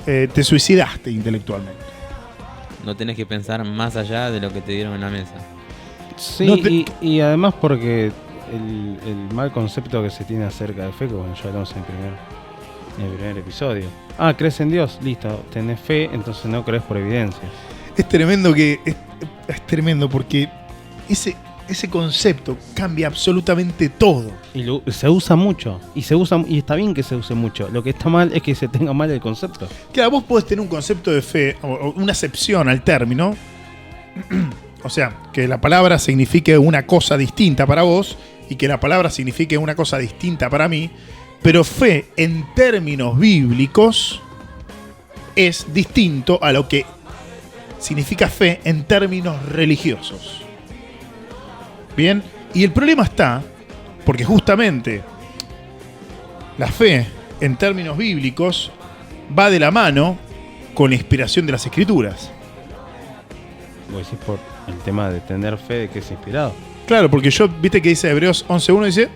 te suicidaste intelectualmente. No tenés que pensar más allá de lo que te dieron en la mesa. Sí, y además porque el mal concepto que se tiene acerca de fe, como ya hablamos en el primer episodio. ¿Crees en Dios? Listo, tenés fe, entonces no crees por evidencia. Es tremendo es tremendo porque ese concepto cambia absolutamente todo. Y se usa mucho. Y está bien que se use mucho. Lo que está mal es que se tenga mal el concepto. Claro, vos podés tener un concepto de fe o una acepción al término. O sea, que la palabra signifique una cosa distinta para vos y que la palabra signifique una cosa distinta para mí. Pero fe en términos bíblicos es distinto a lo que significa fe en términos religiosos. Bien, y el problema está porque justamente la fe en términos bíblicos va de la mano con la inspiración de las Escrituras. Vos decís por el tema de tener fe de que es inspirado. Claro, porque viste que dice Hebreos 11.1, dice: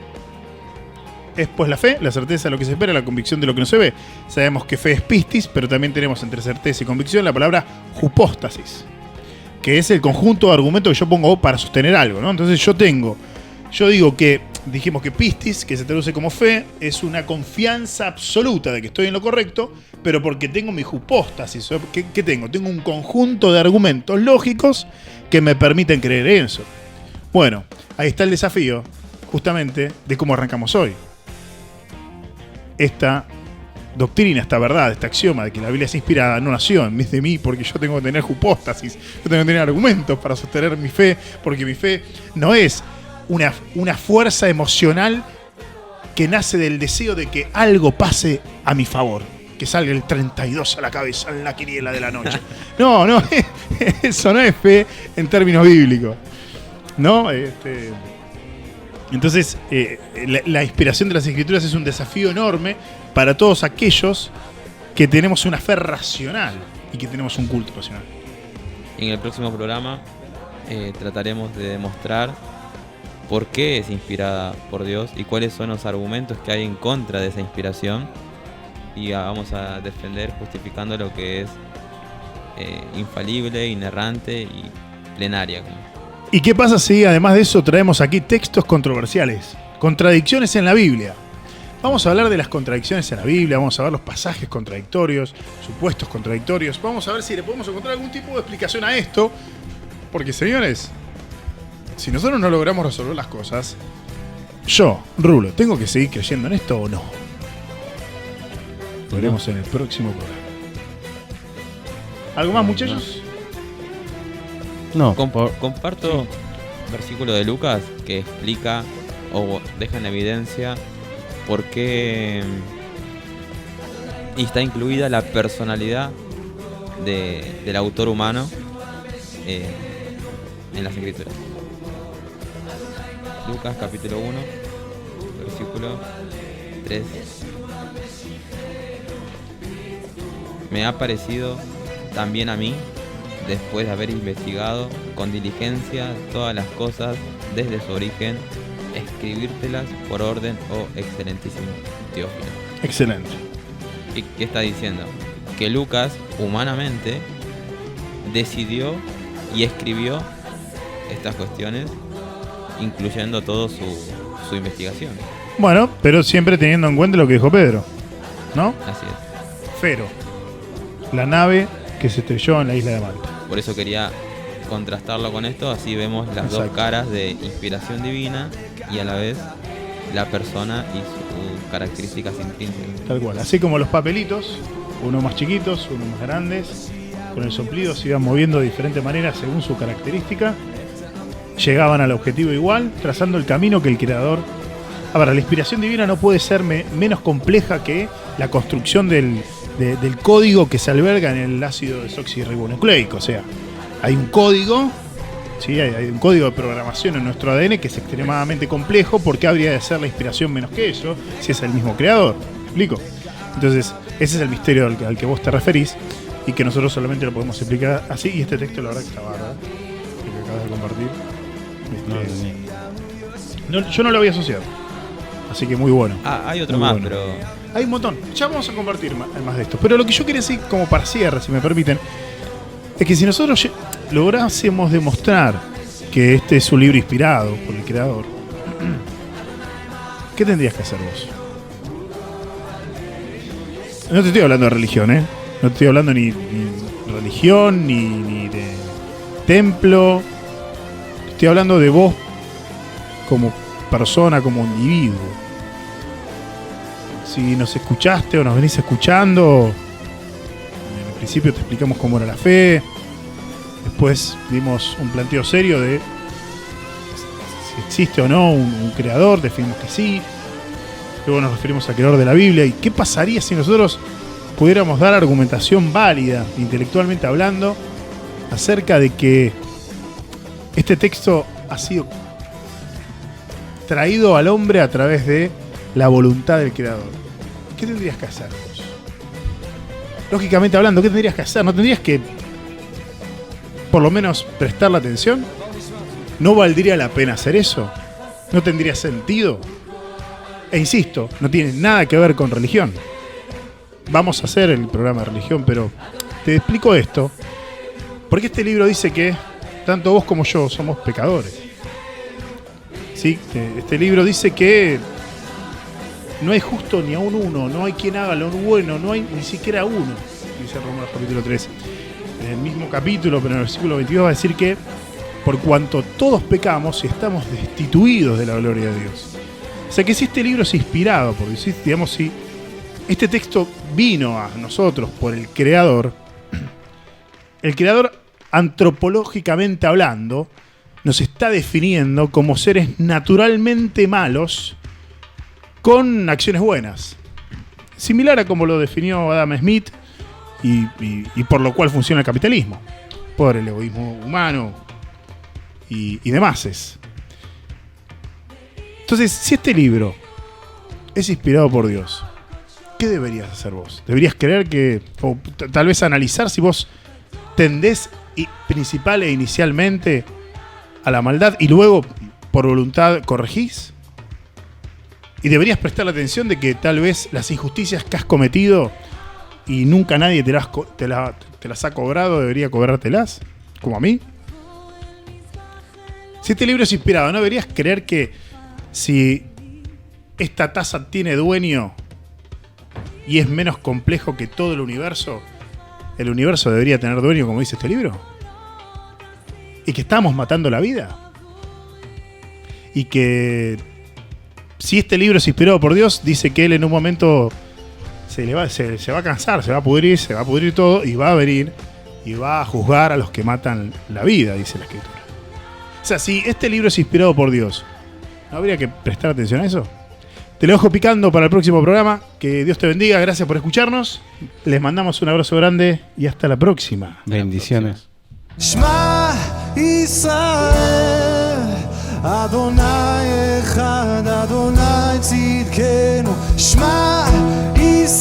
es pues la fe, la certeza de lo que se espera, la convicción de lo que no se ve. Sabemos que fe es pistis, pero también tenemos entre certeza y convicción la palabra hypostasis, que es el conjunto de argumentos que yo pongo para sostener algo, ¿no? Entonces yo digo que, dijimos que pistis, que se traduce como fe, es una confianza absoluta de que estoy en lo correcto, pero porque tengo mi hypostasis. ¿Qué tengo? Tengo un conjunto de argumentos lógicos que me permiten creer en eso. Bueno, ahí está el desafío, justamente, de cómo arrancamos hoy. Esta doctrina, esta verdad, este axioma de que la Biblia es inspirada no nació en vez de mí porque yo tengo que tener hypostasis, yo tengo que tener argumentos para sostener mi fe, porque mi fe no es una fuerza emocional que nace del deseo de que algo pase a mi favor, que salga el 32 a la cabeza en la quiniela de la noche. No, eso no es fe en términos bíblicos, ¿no? Entonces, la inspiración de las Escrituras es un desafío enorme para todos aquellos que tenemos una fe racional y que tenemos un culto racional. En el próximo programa trataremos de demostrar por qué es inspirada por Dios y cuáles son los argumentos que hay en contra de esa inspiración. Y vamos a defender justificando lo que es infalible, inerrante y plenaria. ¿Y qué pasa si además de eso traemos aquí textos controversiales? Contradicciones en la Biblia. Vamos a hablar de las contradicciones en la Biblia, vamos a ver los pasajes contradictorios, supuestos contradictorios. Vamos a ver si le podemos encontrar algún tipo de explicación a esto. Porque, señores, si nosotros no logramos resolver las cosas, yo, Rulo, ¿tengo que seguir creyendo en esto o no? Lo veremos en el próximo programa. ¿Algo más, muchachos? No. Comparto un versículo de Lucas que explica o deja en evidencia por qué está incluida la personalidad del autor humano en las Escrituras. Lucas capítulo 1, versículo 3. Me ha parecido también a mí, después de haber investigado con diligencia todas las cosas desde su origen, escribírtelas por orden, oh excelentísimo Teófilo. Excelente. ¿Y qué está diciendo? Que Lucas, humanamente, decidió y escribió estas cuestiones, incluyendo todo su investigación. Bueno, pero siempre teniendo en cuenta lo que dijo Pedro, ¿no? Así es. Fero, la nave que se estrelló en la isla de Malta. Por eso quería contrastarlo con esto, así vemos las Exacto. dos caras de inspiración divina y a la vez la persona y sus características intrínsecas. Tal cual. Así como los papelitos, unos más chiquitos, unos más grandes, con el soplido se iban moviendo de diferente manera según su característica, llegaban al objetivo igual, trazando el camino que el creador. A ver, la inspiración divina no puede ser menos compleja que la construcción del código que se alberga en el ácido desoxirribonucleico. O sea, hay un código, ¿sí? Hay un código de programación en nuestro ADN que es extremadamente complejo. ¿Por qué habría de ser la inspiración menos que eso si es el mismo creador? ¿Me explico? Entonces, ese es el misterio al que vos te referís y que nosotros solamente lo podemos explicar así. Y este texto, la verdad, que está bárbaro, el que acabas de compartir. Yo no lo había asociado. Así que muy bueno. Hay otro Muy más, bueno. pero Hay un montón. Ya vamos a compartir más de esto. Pero lo que yo quería decir, como para cierre, si me permiten, es que si nosotros lográsemos demostrar que este es un libro inspirado por el creador, ¿qué tendrías que hacer vos? No te estoy hablando de religión, ¿eh? No te estoy hablando ni religión, ni de templo. Estoy hablando de vos como persona, como individuo. Si nos escuchaste o nos venís escuchando, en el principio te explicamos cómo era la fe, después dimos un planteo serio de si existe o no un creador, definimos que sí, luego nos referimos al creador de la Biblia. ¿Y qué pasaría si nosotros pudiéramos dar argumentación válida, intelectualmente hablando, acerca de que este texto ha sido traído al hombre a través de la voluntad del creador? ¿Qué tendrías que hacer vos? Lógicamente hablando, ¿qué tendrías que hacer? ¿No tendrías que por lo menos prestarle atención? ¿No valdría la pena hacer eso? ¿No tendría sentido? E insisto, no tiene nada que ver con religión. Vamos a hacer el programa de religión, pero te explico esto porque este libro dice que tanto vos como yo somos pecadores. ¿Sí? Este libro dice que no hay justo ni a un uno, no hay quien haga lo bueno, no hay ni siquiera uno, dice Romanos capítulo 3. En el mismo capítulo, pero en el versículo 22 va a decir que por cuanto todos pecamos y estamos destituidos de la gloria de Dios. O sea que si este libro es inspirado, por decir, digamos, si este texto vino a nosotros por el Creador antropológicamente hablando, nos está definiendo como seres naturalmente malos con acciones buenas. Similar a como lo definió Adam Smith y por lo cual funciona el capitalismo. Por el egoísmo humano y demás. Entonces, si este libro es inspirado por Dios, ¿qué deberías hacer vos? ¿Deberías creer que, o tal vez analizar si vos tendés principal e inicialmente a la maldad y luego por voluntad corregís? Y deberías prestar la atención de que tal vez las injusticias que has cometido y nunca nadie te las ha cobrado, debería cobrártelas, como a mí. Si este libro es inspirado, ¿no deberías creer que si esta taza tiene dueño y es menos complejo que todo el universo debería tener dueño, como dice este libro? Y que estamos matando la vida. Y que si este libro es inspirado por Dios, dice que él en un momento se va a cansar, se va a pudrir todo y va a venir y va a juzgar a los que matan la vida, dice la Escritura. O sea, si este libro es inspirado por Dios, ¿no habría que prestar atención a eso? Te lo dejo picando para el próximo programa. Que Dios te bendiga, gracias por escucharnos. Les mandamos un abrazo grande y hasta la próxima. Bendiciones. Shema Israel, Adonai Echad, Adonai Tzidkenu. Shema Israel.